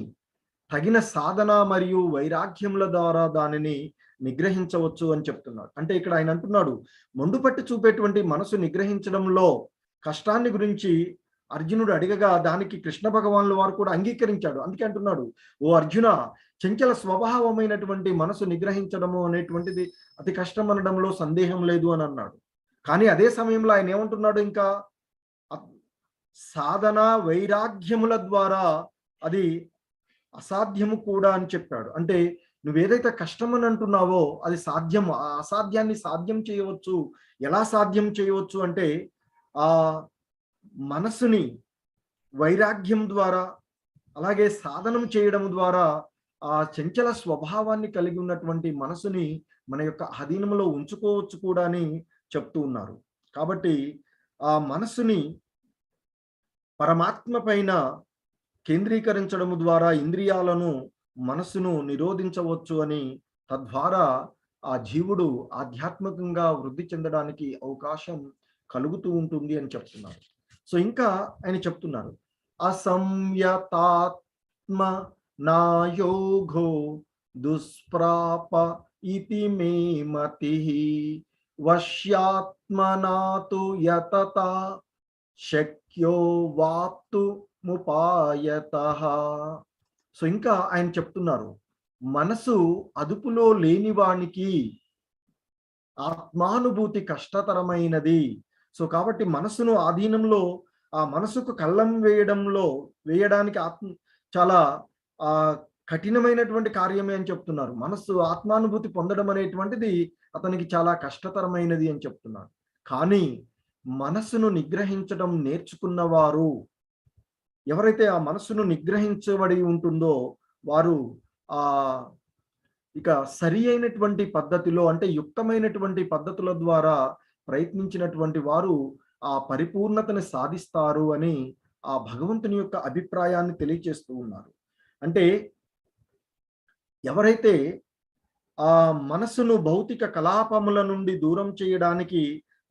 తగిన సాధన మరియు వైరాగ్యముల ద్వారా దానిని నిగ్రహించవచ్చు అని చెప్తున్నాడు. అంటే ఇక్కడ ఆయన అంటున్నాడు, మొండుపట్టి చూపేటువంటి మనసు నిగ్రహించడంలో కష్టాన్ని గురించి అర్జునుడు అడిగగా దానికి కృష్ణ భగవానుల వారు కూడా అంగీకరించాడు. అందుకే అంటున్నాడు, ఓ అర్జున, చంచల స్వభావమైనటువంటి మనసు నిగ్రహించడము అనేటువంటిది అతి కష్టం అనడంలో సందేహం లేదు అని అన్నాడు. కానీ అదే సమయంలో ఆయన ఏమంటున్నాడు, ఇంకా సాధన వైరాగ్యముల ద్వారా అది అసాధ్యము కూడా అని చెప్పాడు. అంటే నువ్వేదైతే కష్టం అని అంటున్నావో అది సాధ్యం, ఆ అసాధ్యాన్ని సాధ్యం చేయవచ్చు. ఎలా సాధ్యం చేయవచ్చు అంటే ఆ మనసుని వైరాగ్యం ద్వారా, అలాగే సాధనం చేయడం ద్వారా ఆ చంచల స్వభావాన్ని కలిగి ఉన్నటువంటి మనసుని మన యొక్క అధీనంలో ఉంచుకోవచ్చు కూడా అని చెప్తూ ఉన్నారు. కాబట్టి ఆ మనసుని పరమాత్మ పైన కేంద్రీకరించడం ద్వారా ఇంద్రియాలను, మనసును నిరోధించవచ్చు అని, తద్వారా ఆ జీవుడు ఆధ్యాత్మికంగా వృద్ధి చెందడానికి అవకాశం కలుగుతూ ఉంటుంది అని చెప్తున్నారు. సో ఇంకా ఆయన చెప్తున్నారు, అసంయతాత్మ నాయోఘో దుష్ప్రాప ఇతి మే మతి వశ్యాత్మనాతు యతత శక్యో వాప్తు ముపాయతః. సో ఇంకా ఆయన చెప్తున్నారు, మనసు అదుపులో లేని వానికి ఆత్మానుభూతి కష్టతరమైనది. సో కాబట్టి మనసును ఆధీనంలో, ఆ మనసుకు కళ్ళం వేయడానికి చాలా కఠినమైనటువంటి కార్యమే అని చెప్తున్నారు. మనస్సు ఆత్మానుభూతి పొందడం అనేటువంటిది అతనికి చాలా కష్టతరమైనది అని చెప్తున్నారు. కానీ మనస్సును నిగ్రహించడం నేర్చుకున్నవారు, ఎవరైతే ఆ మనస్సును నిగ్రహించబడి ఉంటుందో వారు ఆ ఇక సరి అయినటువంటి పద్ధతిలో, అంటే యుక్తమైనటువంటి పద్ధతుల ద్వారా ప్రయత్నించినటువంటి వారు ఆ పరిపూర్ణతని సాధిస్తారు అని ఆ భగవంతుని యొక్క అభిప్రాయాన్ని తెలియచేస్తూ ఉన్నారు. అంటే ఎవరైతే ఆ మనసును భౌతిక కలాపముల నుండి దూరం చేయడానికి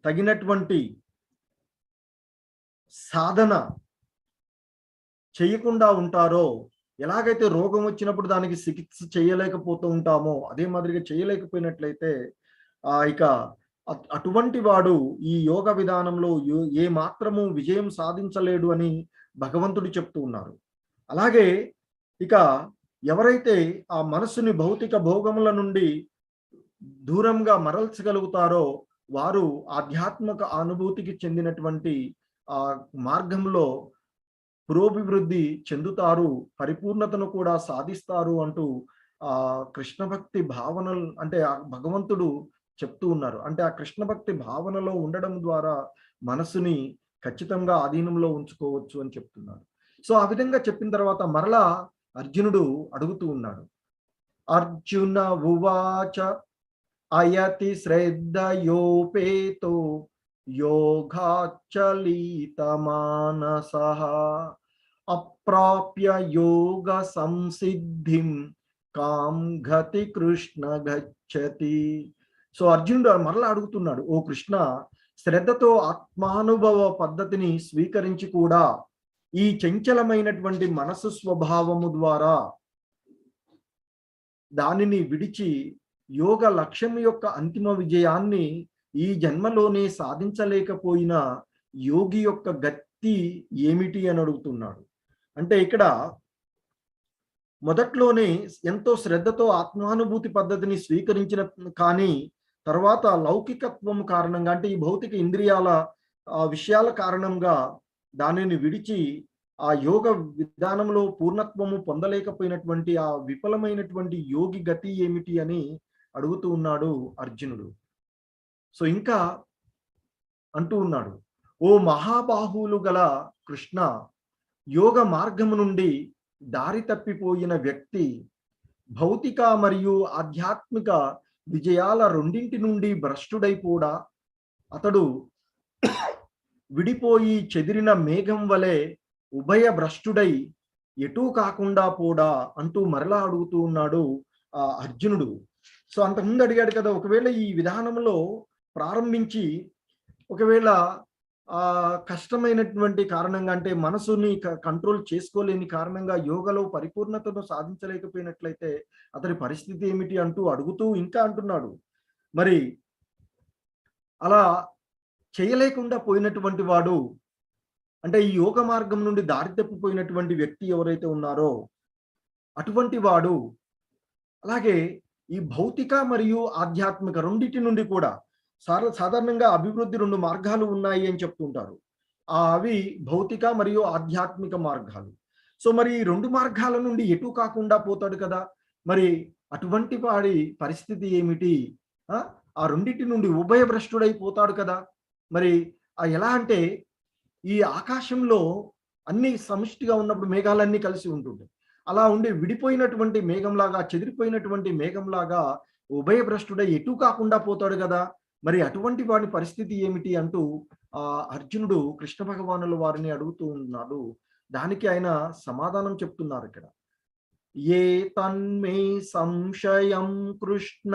తగినటువంటి సాధన చేయకుండా ఉంటారో, ఎలాగైతే రోగం వచ్చినప్పుడు దానికి చికిత్స చేయలేకపోతూ ఉంటామో, అదే మాదిరిగా చేయలేకపోయినట్లయితే ఇక అటువంటి వాడు ఈ యోగ విధానంలో ఏ మాత్రము విజయం సాధించలేడు అని భగవంతుడు చెప్తూ ఉన్నారు. అలాగే ఇక ఎవరైతే ఆ మనసుని భౌతిక భోగముల నుండి దూరంగా మరల్చగలుగుతారో వారు ఆధ్యాత్మిక అనుభూతికి చెందినటువంటి ఆ మార్గంలో పురోభివృద్ధి చెందుతారు, పరిపూర్ణతను కూడా సాధిస్తారు అంటూ కృష్ణ భక్తి భావనలు, అంటే ఆ భగవంతుడు చెప్తూ ఉన్నారు. అంటే ఆ కృష్ణ భక్తి భావనలో ఉండడం ద్వారా మనసుని ఖచ్చితంగా ఆధీనంలో ఉంచుకోవచ్చు అని చెప్తున్నారు. సో ఆ విధంగా చెప్పిన తర్వాత మరలా అర్జునుడు అడుగుతూ ఉన్నాడు. అర్జున ఉవాచ అయతి శ్రద్ధయోపేతో యోగాచలితమానసః అప్రాప్య యోగ సంసిద్ధిం కాం గతి కృష్ణ గచ్చతి. సో అర్జునుడు మరలా అడుగుతున్నాడు, ఓ కృష్ణ, శ్రద్ధతో ఆత్మానుభవ పద్ధతిని స్వీకరించి కూడా ఈ చంచలమైనటువంటి మనసు స్వభావము ద్వారా దానిని విడిచి యోగ లక్ష్యం యొక్క అంతిమ విజయాన్ని ఈ జన్మలోనే సాధించలేకపోయిన యోగి యొక్క గతి ఏమిటి అని అడుగుతున్నాడు. అంటే ఇక్కడ మొదట్లోనే ఎంతో శ్రద్ధతో ఆత్మానుభూతి పద్ధతిని స్వీకరించిన, కానీ తర్వాత లౌకికత్వం కారణంగా, అంటే ఈ భౌతిక ఇంద్రియాల విషయాల కారణంగా దానిని విడిచి ఆ యోగ విధానంలో పూర్ణత్వము పొందలేకపోయినటువంటి ఆ విఫలమైనటువంటి యోగి గతి ఏమిటి అని అడుగుతూ ఉన్నాడు అర్జునుడు. సో ఇంకా అంటూ ఉన్నాడు, ఓ మహాబాహువులు గల కృష్ణ, యోగ మార్గము నుండి దారి తప్పిపోయిన వ్యక్తి భౌతిక మరియు ఆధ్యాత్మిక విజయాల రెండింటి నుండి భ్రష్టుడైపోడా, అతడు విడిపోయి చెదిరిన మేఘం వలె ఉభయ భ్రష్టుడై ఎటూ కాకుండా పోడా అంటూ మరలా అడుగుతూ ఉన్నాడు అర్జునుడు. సో అంతకుముందు అడిగాడు కదా, ఒకవేళ ఈ విధానంలో ప్రారంభించి ఒకవేళ కష్టమైనటువంటి కారణంగా, అంటే మనసుని కంట్రోల్ చేసుకోలేని కారణంగా యోగలో పరిపూర్ణతను సాధించలేకపోయినట్లయితే అతని పరిస్థితి ఏమిటి అంటూ అడుగుతూ ఇంకా అంటున్నాడు. మరి అలా చేయలేకుండా పోయినటువంటి వాడు, అంటే ఈ యోగ మార్గం నుండి దారి తప్పిపోయినటువంటి వ్యక్తి ఎవరైతే ఉన్నారో అటువంటి వాడు, అలాగే ఈ భౌతిక మరియు ఆధ్యాత్మిక రెండింటి నుండి కూడా సాధారణంగా అభివృద్ధి రెండు మార్గాలు ఉన్నాయి అని చెప్తుంటారు. అవి భౌతిక మరియు ఆధ్యాత్మిక మార్గాలు. సో మరి ఈ రెండు మార్గాల నుండి ఎటు కాకుండా పోతాడు కదా, మరి అటువంటి వాడి పరిస్థితి ఏమిటి? ఆ రెండింటి నుండి ఉభయభ్రష్టుడైపోతాడు కదా. మరి ఎలా అంటే ఈ ఆకాశంలో అన్ని సమిష్టిగా ఉన్నప్పుడు మేఘాలన్నీ కలిసి ఉంటుంటాయి. అలా ఉండి విడిపోయినటువంటి మేఘంలాగా, చెదిరిపోయినటువంటి మేఘంలాగా ఉభయభ్రష్టుడై ఎటు కాకుండా పోతాడు కదా. మరి అటువంటి వాడి పరిస్థితి ఏమిటి అంటూ అర్జునుడు కృష్ణ భగవానుల వారిని అడుగుతూ ఉన్నాడు. దానికి ఆయన సమాధానం చెప్తున్నారు ఇక్కడ. ఏ తన్మే సంశయం కృష్ణ,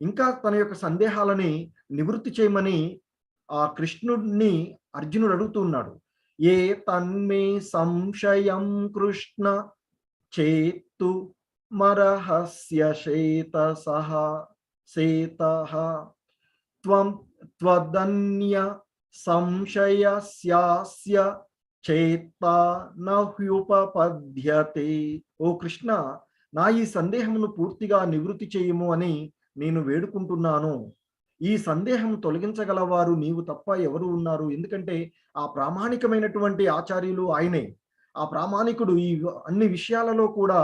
ఇంకా తన యొక్క సందేహాలని నివృత్తి చేయమని కృష్ణుడిని అర్జునుడు అడుగుతున్నాడు. ఏ తన్మే సంశయం కృష్ణ చేత్తు మరహస్య చేతసః సేతః త్వం త్వదన్య సంశయస్యాస్య చేత్తా నహ్యుపపద్యతే. ఓ కృష్ణ, నా ఈ సందేహమును పూర్తిగా నివృత్తి చేయము అని నేను వేడుకుంటున్నాను. ఈ సందేహం తొలగించగలవారు నీవు తప్ప ఎవరు ఉన్నారు? ఎందుకంటే ఆ ప్రామాణికమైనటువంటి ఆచార్యులు ఆయనే. ఆ ప్రామాణికుడు ఈ అన్ని విషయాలలో కూడా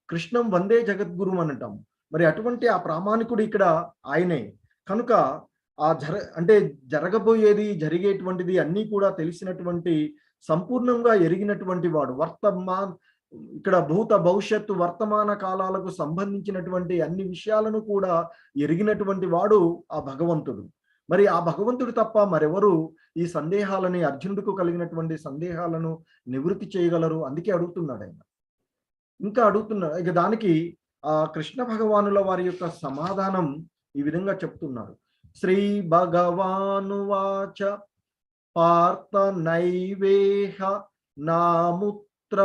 కృష్ణం వందే జగద్గురుం అనటం. మరి అటువంటి ఆ ప్రామాణికుడు ఇక్కడ ఆయనే. కనుక ఆ అంటే జరగబోయేది, జరిగేటువంటిది అన్నీ కూడా తెలిసినటువంటి, సంపూర్ణంగా ఎరిగినటువంటి వాడు. ఇక్కడ భూత భవిష్యత్తు వర్తమాన కాలాలకు సంబంధించినటువంటి అన్ని విషయాలను కూడా ఎరిగినటువంటి వాడు ఆ భగవంతుడు. మరి ఆ భగవంతుడు తప్ప మరెవరు ఈ సందేహాలని, అర్జునుడికి కలిగినటువంటి సందేహాలను నివృత్తి చేయగలరు? అందుకే అడుగుతున్నాడు ఆయన. ఇంకా అడుగుతున్నాడు. ఇక దానికి ఆ కృష్ణ భగవానుల వారి యొక్క సమాధానం ఈ విధంగా చెప్తున్నారు. శ్రీ భగవానువాచ పార్థ నైవేహ నాముత్ర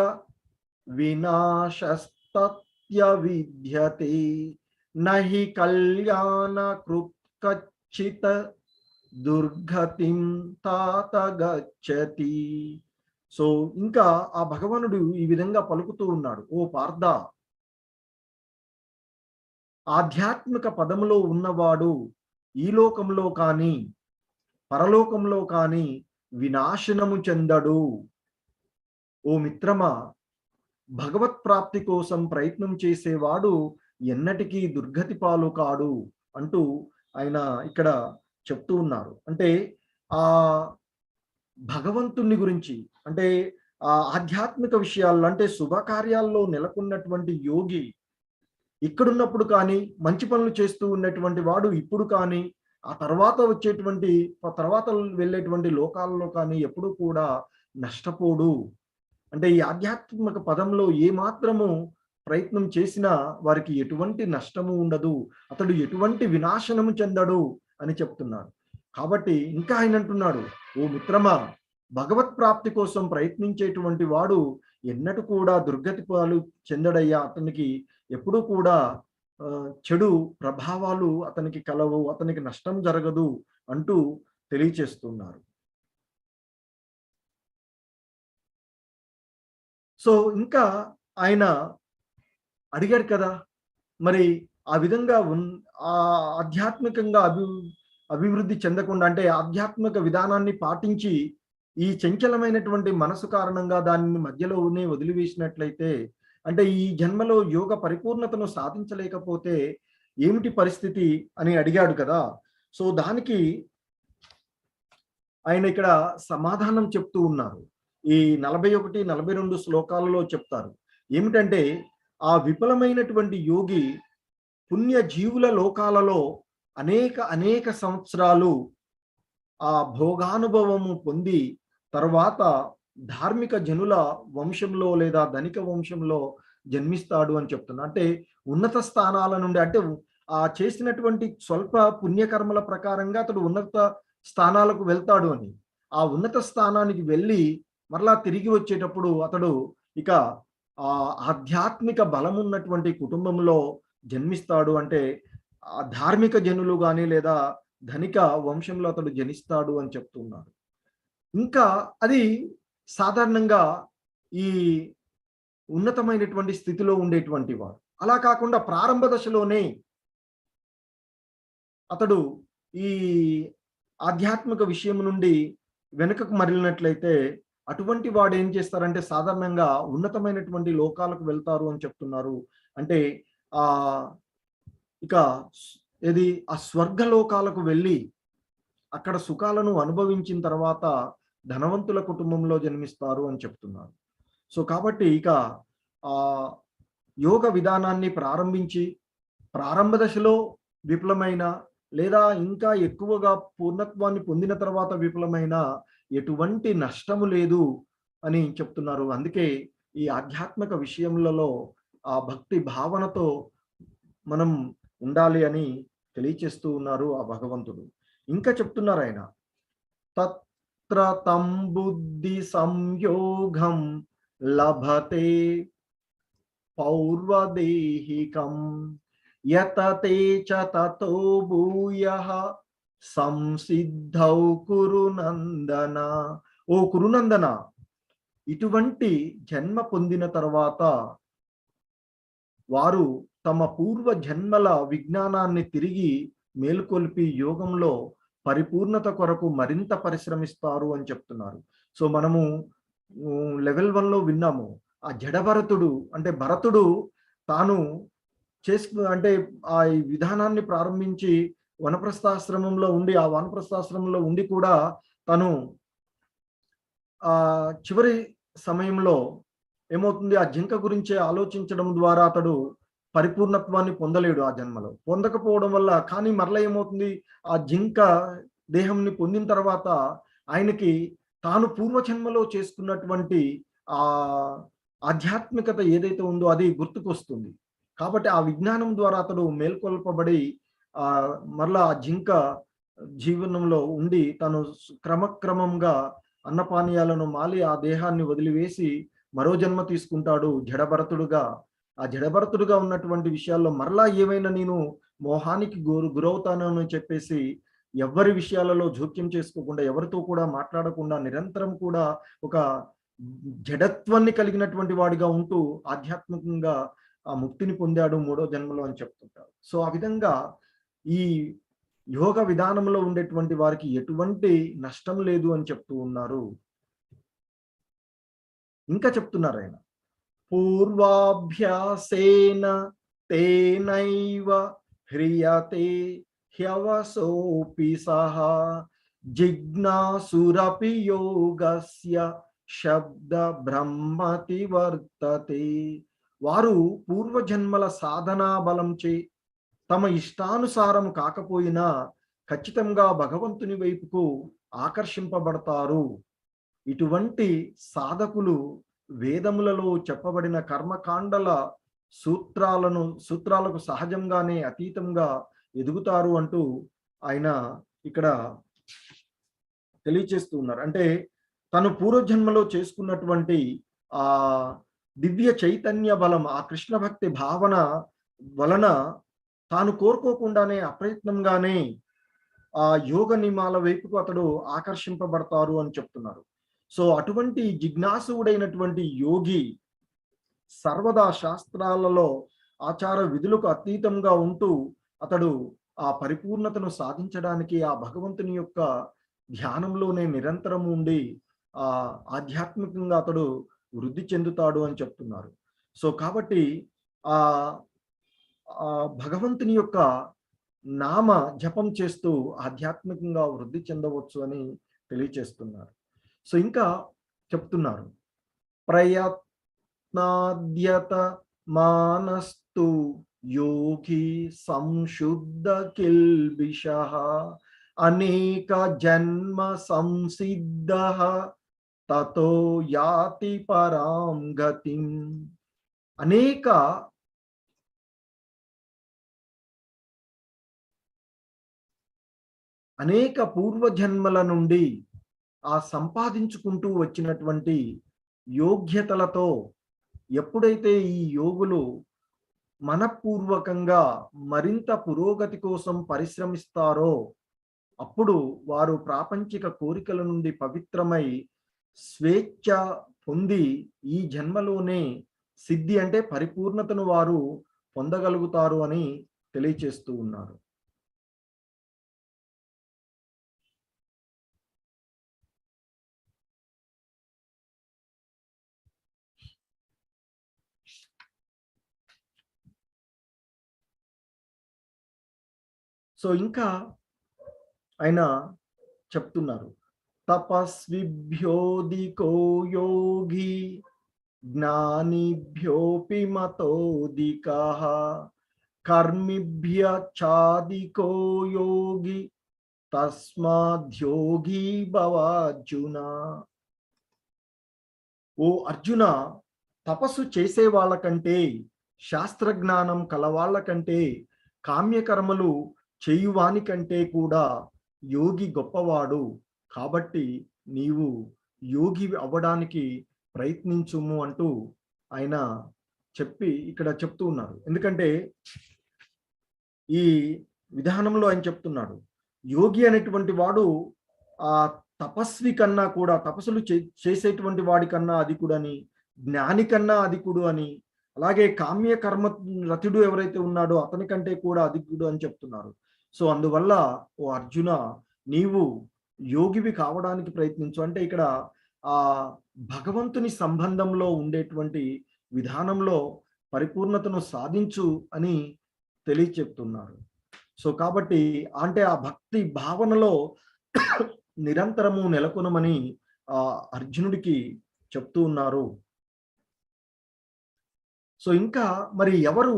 వినాశస్తత్య విద్యతే నహి కళ్యాణ కృత్కచ్చిత దుర్గతిం తాత గచ్చతి. సో ఇంకా ఆ భగవానుడు ఈ విధంగా పలుకుతూ ఉన్నాడు. ఓ పార్థ, ఆధ్యాత్మిక పదములో ఉన్నవాడు ఈ లోకంలో కానీ పరలోకంలో కానీ వినాశనము చెందడు. ఓ మిత్రమా, భగవత్ ప్రాప్తి కోసం ప్రయత్నం చేసేవాడు ఎన్నటికీ దుర్గతి పాలు కాడు అంటూ ఆయన ఇక్కడ చెప్తూ ఉన్నారు. అంటే ఆ భగవంతుని గురించి, అంటే ఆ ఆధ్యాత్మిక విషయాల్లో, అంటే శుభకార్యాల్లో నెలకొన్నటువంటి యోగి ఇక్కడున్నప్పుడు కానీ, మంచి పనులు చేస్తూ ఉన్నటువంటి వాడు ఇప్పుడు కానీ, ఆ తర్వాత వెళ్ళేటువంటి లోకాలలో కానీ ఎప్పుడూ కూడా నష్టపోడు. అంటే ఈ ఆధ్యాత్మిక పదంలో ఏ మాత్రము ప్రయత్నం చేసినా వారికి ఎటువంటి నష్టము ఉండదు, అతడు ఎటువంటి వినాశనము చెందడు అని చెప్తున్నాడు. కాబట్టి ఇంకా ఆయన అంటున్నాడు, ఓ మిత్రమా, భగవత్ ప్రాప్తి కోసం ప్రయత్నించేటువంటి వాడు ఎన్నటూ కూడా దుర్గతి పాలు చెందడయ్యా. అతనికి ఎప్పుడూ కూడా చెడు ప్రభావాలు అతనికి కలవు, అతనికి నష్టం జరగదు అంటూ తెలియచేస్తున్నారు. సో ఇంకా ఆయన అడిగాడు కదా, మరి ఆ విధంగా ఆధ్యాత్మికంగా అభివృద్ధి చెందకుండా, అంటే ఆధ్యాత్మిక విధానాన్ని పాటించి ఈ చంచలమైనటువంటి మనసు కారణంగా దానిని మధ్యలోనే వదిలివేసినట్లయితే, అంటే ఈ జన్మలో యోగ పరిపూర్ణతను సాధించలేకపోతే ఏమిటి పరిస్థితి అని అడిగాడు కదా. సో దానికి ఆయన ఇక్కడ సమాధానం చెప్తూ ఉన్నారు. ఈ 41, 42 శ్లోకాలలో చెప్తారు. ఏమిటంటే, ఆ విఫలమైనటువంటి యోగి పుణ్య జీవుల లోకాలలో అనేక సంవత్సరాలు ఆ భోగానుభవము పొంది తర్వాత ధార్మిక జనుల వంశంలో లేదా ధనిక వంశంలో జన్మిస్తాడు అని చెప్తున్నా. అంటే ఉన్నత స్థానాల నుండి, అంటే ఆ చేసినటువంటి స్వల్ప పుణ్యకర్మల ప్రకారంగా అతడు ఉన్నత స్థానాలకు వెళ్తాడు అని. ఆ ఉన్నత స్థానానికి వెళ్ళి మరలా తిరిగి వచ్చేటప్పుడు అతడు ఇక ఆ ఆధ్యాత్మిక బలం ఉన్నటువంటి కుటుంబంలో జన్మిస్తాడు. అంటే ఆ ధార్మిక జనులు కానీ లేదా ధనిక వంశంలో అతడు జనిస్తాడు అని చెప్తున్నారు. ఇంకా అది సాధారణంగా ఈ ఉన్నతమైనటువంటి స్థితిలో ఉండేటువంటి వాడు. అలా కాకుండా ప్రారంభ దశలోనే అతడు ఈ ఆధ్యాత్మిక విషయం నుండి వెనుకకు మరలినట్లయితే అటువంటి వాడు ఏం చేస్తారంటే సాధారణంగా ఉన్నతమైనటువంటి లోకాలకు వెళ్తారు అని చెప్తున్నారు. అంటే ఆ ఇక ఏది ఆ స్వర్గలోకాలకు వెళ్ళి అక్కడ సుఖాలను అనుభవించిన తర్వాత ధనవంతుల కుటుంబంలో జన్మిస్తారు అని చెప్తున్నారు. సో కాబట్టి ఇక ఆ యోగ విధానాన్ని ప్రారంభించి ప్రారంభ దశలో విఫలమైన లేదా ఇంకా ఎక్కువగా పూర్ణత్వాన్ని పొందిన తర్వాత విఫలమైన ఎటువంటి నష్టము లేదు అని చెప్తున్నారు. అందుకే ఈ ఆధ్యాత్మిక విషయములలో ఆ భక్తి భావనతో మనం ఉండాలి అని తెలియచేస్తూ ఉన్నారు ఆ భగవంతుడు. ఇంకా చెప్తున్నారు ఆయన, తత్ర తం బుద్ధి సంయోగం లభతే పౌర్వదేహికం యతతే చ తతో భూయః సంసిద్ధౌ కురునందన. ఓ కురునందన, ఇటువంటి జన్మ పొందిన తర్వాత వారు తమ పూర్వ జన్మల విజ్ఞానాన్ని తిరిగి మేల్కొల్పి యోగంలో పరిపూర్ణత కొరకు మరింత పరిశ్రమిస్తారు అని చెప్తున్నారు. సో మనము లెవెల్ 1లో విన్నాము. ఆ జడభరతుడు అంటే భరతుడు తాను అంటే ఆ ఈ విధానాన్ని ప్రారంభించి వనప్రస్థాశ్రమంలో ఉండి, ఆ వానప్రస్థాశ్రమంలో ఉండి కూడా తను చివరి సమయంలో ఏమవుతుంది, ఆ జింక గురించే ఆలోచించడం ద్వారా అతడు పరిపూర్ణత్వాన్ని పొందలేడు ఆ జన్మలో. పొందకపోవడం వల్ల కానీ మరలా ఏమవుతుంది, ఆ జింక దేహంని పొందిన తర్వాత ఆయనకి తాను పూర్వజన్మలో చేసుకున్నటువంటి ఆ ఆధ్యాత్మికత ఏదైతే ఉందో అది గుర్తుకొస్తుంది. కాబట్టి ఆ విజ్ఞానం ద్వారా అతడు మేల్కొల్పబడి మరలా ఆ జింక జీవనంలో ఉండి తను క్రమక్రమంగా అన్నపానీయాలను మాలి ఆ దేహాన్ని వదిలివేసి మరో జన్మ తీసుకుంటాడు జడభరతుడుగా. ఆ జడభరతుడుగా ఉన్నటువంటి విషయాల్లో మరలా ఏమైనా నేను మోహానికి గురవుతాను అని చెప్పేసి ఎవరి విషయాలలో జోక్యం చేసుకోకుండా, ఎవరితో కూడా మాట్లాడకుండా నిరంతరం కూడా ఒక జడత్వాన్ని కలిగినటువంటి వాడిగా ఉంటూ ఆధ్యాత్మికంగా ఆ ముక్తిని పొందాడు మూడో జన్మలో అని చెప్తుంటారు. సో ఆ విధంగా ఈ యోగ విధానంలో ఉండేటువంటి వారికి ఎటువంటి నష్టం లేదు అని చెప్తూ ఉన్నారు. ఇంకా చెప్తున్నారు ఆయన, పూర్వాభ్యాసేన తేనైవ హ్రియతే హ్యవసోపి సహ జిజ్ఞాసురపి యోగస్య శబ్ద బ్రహ్మతి వర్తతే. వారు పూర్వజన్మల సాధనా బలంచే తమ ఇష్టానుసారం కాకపోయినా ఖచ్చితంగా భగవంతుని వైపుకు ఆకర్షింపబడతారు. ఇటువంటి సాధకులు వేదములలో చెప్పబడిన కర్మకాండల సూత్రాలకు సహజంగానే అతీతంగా ఎదుగుతారు అంటూ ఆయన ఇక్కడ తెలియచేస్తూ ఉన్నారు. అంటే తను పూర్వజన్మలో చేసుకున్నటువంటి ఆ దివ్య చైతన్య బలం, ఆ కృష్ణ భక్తి భావన వలన తాను కోరుకోకుండానే అప్రయత్నంగానే ఆ యోగ నియమాల వైపుకు అతడు ఆకర్షింపబడతారు అని చెప్తున్నారు. సో అటువంటి జిజ్ఞాసువుడైనటువంటి యోగి సర్వదా శాస్త్రాలలో ఆచార విధులకు అతీతంగా ఉంటూ అతడు ఆ పరిపూర్ణతను సాధించడానికి ఆ భగవంతుని యొక్క ధ్యానంలోనే నిరంతరం ఉండి ఆ ఆధ్యాత్మికంగా అతడు వృద్ధి చెందుతాడు అని చెప్తున్నారు. సో కాబట్టి ఆ భగవంతుని యొక్క నామ జపం చేస్తూ ఆధ్యాత్మికంగా వృద్ధి చెందవచ్చు అని తెలియచేస్తున్నారు. సో ఇంకా చెప్తున్నారు, ప్రయత్నాద్యత మానస్తు యోగి సంశుద్ధ కిల్బిషః అనేక జన్మ సంసిద్ధ తతో యాతి పరాం గతిం. అనేక పూర్వజన్మల నుండి ఆ సంపాదించుకుంటూ వచ్చినటువంటి యోగ్యతలతో ఎప్పుడైతే ఈ యోగులు మనపూర్వకంగా మరింత పురోగతి కోసం పరిశ్రమిస్తారో అప్పుడు వారు ప్రాపంచిక కోరికల నుండి పవిత్రమై స్వేచ్ఛ పొంది ఈ జన్మలోనే సిద్ధి అంటే పరిపూర్ణతను వారు పొందగలుగుతారు అని తెలియచేస్తూ ఉన్నారు. సో ఇంకా ఆయన చెప్తున్నారు, తపస్విభ్యోధికో యోగి జ్ఞానిభ్యోపి మతోధికః కర్మిభ్యచాదికో యోగి తస్మాద్యోగి భవార్జున. ఓ అర్జున, తపస్సు చేసే వాళ్ళకంటే శాస్త్రజ్ఞానం కలవాళ్ళ కంటే కామ్యకర్మలు చేయువాని కంటే కూడా యోగి గొప్పవాడు. కాబట్టి నీవు యోగి అవ్వడానికి ప్రయత్నించుము అంటూ ఆయన చెప్పి ఇక్కడ చెప్తూ ఉన్నారు. ఎందుకంటే ఈ విధానంలో ఆయన చెప్తున్నాడు. యోగి అనేటువంటి వాడు ఆ తపస్వి కన్నా కూడా, తపస్సులు చేసేటువంటి వాడి కన్నా అధికుడని, జ్ఞాని కన్నా అధికుడు అని, అలాగే కామ్య కర్మ రతుడు ఎవరైతే ఉన్నాడో అతని కంటే కూడా అధికుడు అని చెప్తున్నారు. సో అందువల్ల ఓ అర్జున, నీవు యోగివి కావడానికి ప్రయత్నించు. అంటే ఇక్కడ ఆ భగవంతుని సంబంధంలో ఉండేటువంటి విధానంలో పరిపూర్ణతను సాధించు అని తెలియచెప్తున్నారు. సో కాబట్టి అంటే ఆ భక్తి భావనలో నిరంతరము నెలకొనమని అర్జునుడికి చెప్తూ ఉన్నారు. సో ఇంకా మరి ఎవరు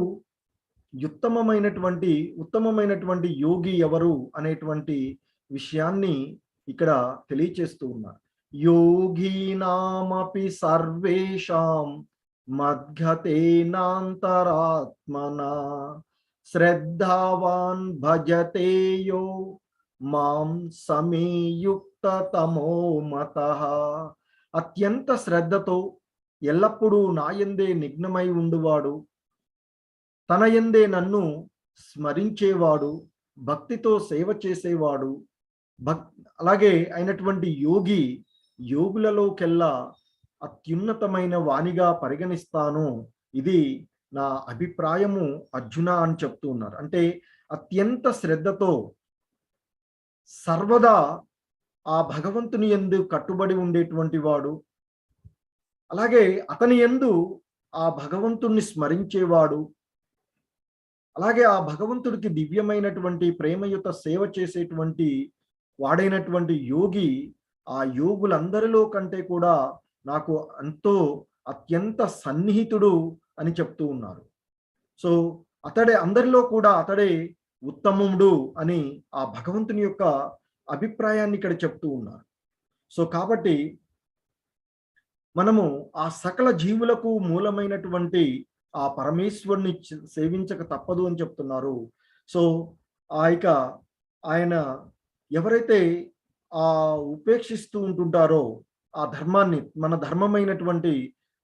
ఉత్తమమైనటువంటి యోగి ఎవరు అనేటువంటి విషయాన్ని ఇక్కడ తెలియచేస్తూ ఉన్నారు. యోగీనామపి సర్వేషాం మద్గతేనాంతరాత్మనా శ్రద్ధావాన్ భజతే యో మాం సమీయుక్తతమో మతః. అత్యంత శ్రద్ధతో ఎల్లప్పుడూ నాయందే నిగ్నమై ఉండువాడు, తన యందే నన్ను స్మరించేవాడు, భక్తితో సేవ చేసేవాడు, అలాగే అయినటువంటి యోగి, యోగులలోకెల్లా అత్యున్నతమైన వానిగా పరిగణిస్తాను. ఇది నా అభిప్రాయము అర్జున అని చెప్తూ ఉన్నారు. అంటే అత్యంత శ్రద్ధతో సర్వదా ఆ భగవంతుని యందు కట్టుబడి ఉండేటువంటి వాడు, అలాగే అతని యందు ఆ భగవంతుణ్ణి స్మరించేవాడు, అలాగే ఆ భగవంతుడికి దివ్యమైనటువంటి ప్రేమయుత సేవ చేసేటువంటి వాడైనటువంటి యోగి, ఆ యోగులందరిలో కంటే కూడా నాకు ఎంతో అత్యంత సన్నిహితుడు అని చెప్తూ ఉన్నారు. సో అందరిలో కూడా అతడే ఉత్తముడు అని ఆ భగవంతుని యొక్క అభిప్రాయాన్ని ఇక్కడ చెప్తూ ఉన్నారు. సో కాబట్టి మనము ఆ సకల జీవులకు మూలమైనటువంటి ఆ పరమేశ్వరుని సేవించక తప్పదు అని చెప్తున్నారు. సో ఆయన ఎవరైతే ఉపేక్షిస్తూ ఉంటుంటారో ఆ ధర్మాన్ని, మన ధర్మమైనటువంటి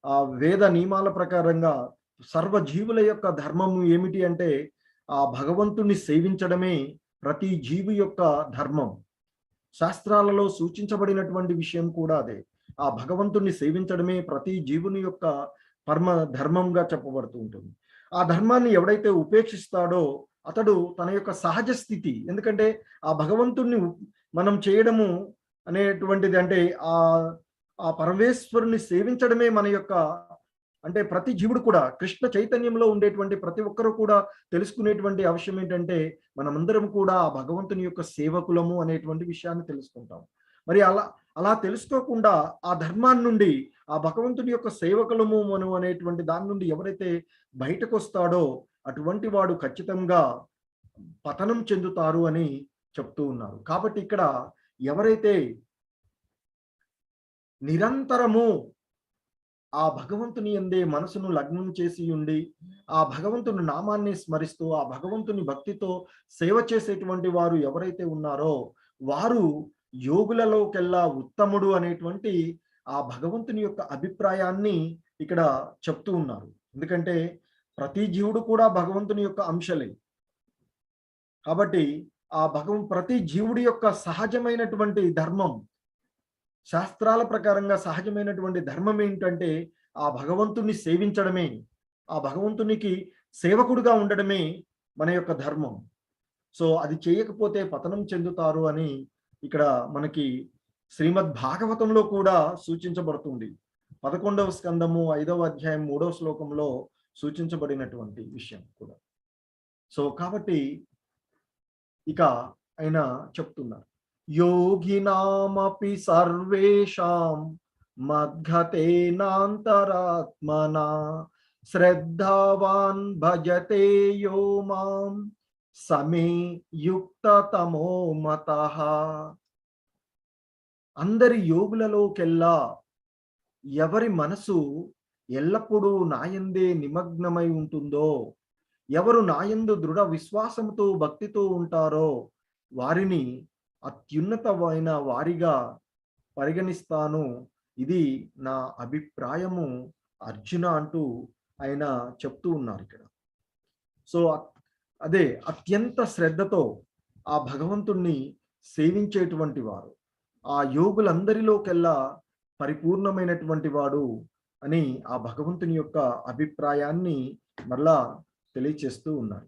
ఆ వేద నియమాల ప్రకారంగా సర్వ జీవుల యొక్క ధర్మము ఏమిటి అంటే ఆ భగవంతుణ్ణి సేవించడమే ప్రతి జీవి యొక్క ధర్మం. శాస్త్రాలలో సూచించబడినటువంటి విషయం కూడా అదే. ఆ భగవంతుణ్ణి సేవించడమే ప్రతి జీవుని యొక్క ధర్మంగా చెప్పబడుతూ ఉంటుంది. ఆ ధర్మాన్ని ఎవడైతే ఉపేక్షిస్తాడో అతడు తన యొక్క సహజ స్థితి, ఎందుకంటే ఆ భగవంతుణ్ణి మనం చేయడము అనేటువంటిది అంటే ఆ పరమేశ్వరుని సేవించడమే మన యొక్క, అంటే ప్రతి జీవుడు కూడా కృష్ణ చైతన్యంలో ఉండేటువంటి ప్రతి ఒక్కరూ కూడా తెలుసుకునేటువంటి అవసరం ఏంటంటే మనమందరం కూడా ఆ భగవంతుని యొక్క సేవకులము అనేటువంటి విషయాన్ని తెలుసుకుంటాం. మరి అలా తెలుసుకోకుండా ఆ ధర్మాన్ని నుండి, ఆ భగవంతుని యొక్క సేవకులము మనం అనేటువంటి దాని నుండి ఎవరైతే బయటకు వస్తాడో అటువంటి వాడు ఖచ్చితంగా పతనం చెందుతారు అని చెప్తూ ఉన్నారు. కాబట్టి ఇక్కడ ఎవరైతే నిరంతరము ఆ భగవంతుని యందే మనసును లగ్నం చేసి ఉండి ఆ భగవంతుని నామాన్ని స్మరిస్తూ ఆ భగవంతుని భక్తితో సేవ చేసేటువంటి వారు ఎవరైతే ఉన్నారో వారు యోగులలోకెల్లా ఉత్తముడు అనేటువంటి ఆ భగవంతుని యొక్క అభిప్రాయాన్ని ఇక్కడ చెప్తూ ఉన్నారు. ఎందుకంటే ప్రతి జీవుడు కూడా భగవంతుని యొక్క అంశలే. కాబట్టి ప్రతి జీవుడి యొక్క సహజమైనటువంటి ధర్మం, శాస్త్రాల ప్రకారంగా సహజమైనటువంటి ధర్మం ఏంటంటే ఆ భగవంతుణ్ణి సేవించడమే, ఆ భగవంతునికి సేవకుడుగా ఉండడమే మన యొక్క ధర్మం. సో అది చేయకపోతే పతనం చెందుతారు అని ఇక్కడ మనకి శ్రీమద్ భాగవతంలో కూడా సూచించబడుతుంది. 11వ స్కందము 5వ అధ్యాయం 3వ శ్లోకంలో సూచించబడినటువంటి విషయం కూడా. సో కాబట్టి ఇక ఆయన చెప్తున్నారు, యోగినామపి సర్వేషాం మద్గతేనాంతరాత్మనా శ్రద్ధావాన్ భజతే యో మాం సమే యుక్తతమో మతః. అందరి యోగులలోకెల్లా ఎవరి మనసు ఎల్లప్పుడూ నాయందే నిమగ్నమై ఉంటుందో, ఎవరు నాయందు దృఢ విశ్వాసంతో భక్తితో ఉంటారో వారిని అత్యున్నతమైన వారిగా పరిగణిస్తాను. ఇది నా అభిప్రాయము అర్జున అంటూ ఆయన చెప్తూ ఉన్నారు ఇక్కడ. సో అదే అత్యంత శ్రద్ధతో ఆ భగవంతుణ్ణి సేవించేటువంటి వారు ఆ యోగులందరిలోకెల్లా పరిపూర్ణమైనటువంటి వాడు అని ఆ భగవంతుని యొక్క అభిప్రాయాన్ని మరలా తెలియచేస్తూ ఉన్నారు.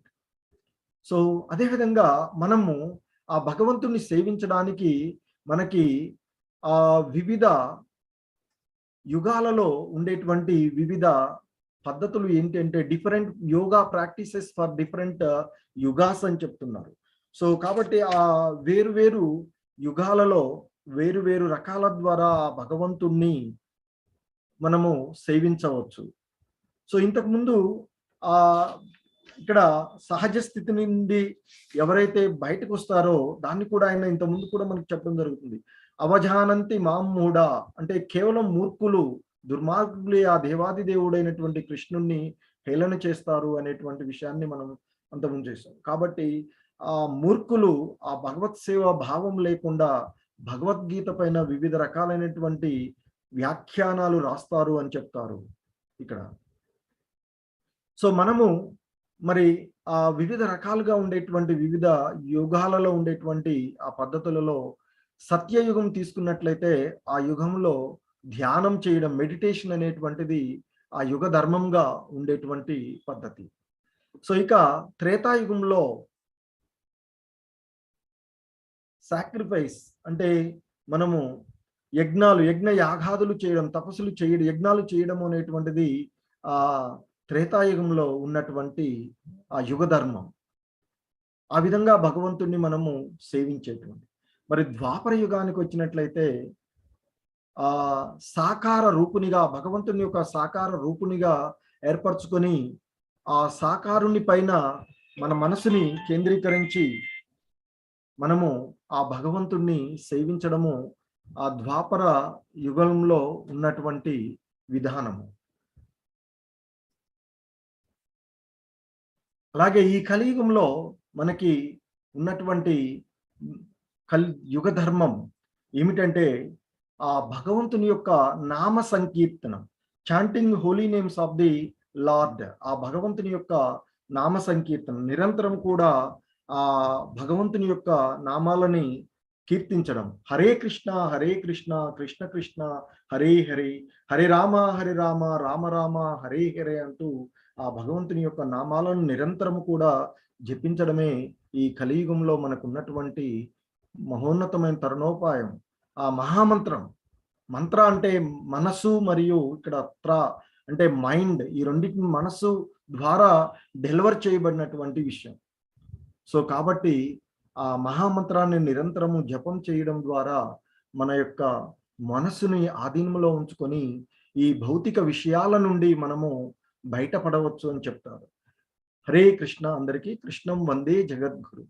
సో అదేవిధంగా మనము ఆ భగవంతుణ్ణి సేవించడానికి మనకి వివిధ యుగాలలో ఉండేటువంటి వివిధ పద్ధతులు ఏంటంటే different yoga practices for different yugas అని చెప్తున్నారు. సో కాబట్టి ఆ వేరు వేరు యుగాలలో వేరు వేరు రకాల ద్వారా భగవంతుణ్ణి మనము సేవించవచ్చు. సో ఇంతకుముందు ఆ ఇక్కడ సహజ స్థితి నుండి ఎవరైతే బయటకు వస్తారో దాన్ని కూడా ఆయన ఇంతకుముందు కూడా మనకు చెప్పడం జరుగుతుంది. అవజానంతి మాం మూఢ అంటే కేవలం మూర్ఖులు దుర్మార్గులే ఆ దేవాది దేవుడైనటువంటి కృష్ణుణ్ణి హేళన చేస్తారు అనేటువంటి విషయాన్ని మనం అంతకుముందు చేస్తాం. కాబట్టి ఆ మూర్ఖులు ఆ భగవత్ సేవ భావం లేకుండా భగవద్గీత పైన వివిధ రకాలైనటువంటి వ్యాఖ్యానాలు రాస్తారు అని చెప్తారు ఇక్కడ. సో మనము మరి ఆ వివిధ రకాలుగా ఉండేటువంటి వివిధ యుగాలలో ఉండేటువంటి ఆ పద్ధతులలో సత్యయుగం తీసుకున్నట్లయితే ఆ యుగంలో ధ్యానం చేయడం మెడిటేషన్ అనేటువంటిది ఆ యుగ ధర్మంగా ఉండేటువంటి పద్ధతి. సో ఇక త్రేతాయుగంలో సాక్రిఫైస్ అంటే మనము యజ్ఞ యాగాదులు చేయడం, తపస్సులు చేయడం, యజ్ఞాలు చేయడం అనేటువంటిది ఆ త్రేతాయుగంలో ఉన్నటువంటి ఆ యుగ ధర్మం. ఆ విధంగా భగవంతుణ్ణి మనము సేవించేటువంటి. మరి ద్వాపర యుగానికి వచ్చినట్లయితే ఆ సాకార రూపునిగా భగవంతుని యొక్క సాకార రూపునిగా ఏర్పరచుకొని ఆ సాకారుని పైన మన మనసుని కేంద్రీకరించి మనము ఆ భగవంతుణ్ణి సేవించడము ఆ ద్వాపర యుగంలో ఉన్నటువంటి విధానము. అలాగే ఈ కలియుగంలో మనకి ఉన్నటువంటి యుగ ధర్మం ఏమిటంటే ఆ భగవంతుని యొక్క నామ సంకీర్తనం, chanting holy names of the lord. ఆ భగవంతుని యొక్క నామ సంకీర్తనం నిరంతరం కూడా ఆ భగవంతుని యొక్క నామాలని కీర్తించడం. హరే కృష్ణ కృష్ణ కృష్ణ హరే హరే, హరే రామ రామ రామ హరే హరే అంటూ ఆ భగవంతుని యొక్క నామాలను నిరంతరము కూడా జపించడమే ఈ కలియుగంలో మనకు ఉన్నటువంటి మహోన్నతమైన తరుణోపాయం. ఆ మహామంత్రం, మంత్ర అంటే మనసు మరియు ఇక్కడ అంటే మైండ్, ఈ రెండింటిని మనసు ద్వారా డెలివర్ చేయబడినటువంటి విషయం. సో కాబట్టి ఆ మహామంత్రాన్ని నిరంతరము జపం చేయడం ద్వారా మన యొక్క మనసుని ఆధీనంలో ఉంచుకొని ఈ భౌతిక విషయాల నుండి మనము బయటపడవచ్చు అని చెప్తారు. హరే కృష్ణ. అందరికీ కృష్ణం వందే జగద్గురు.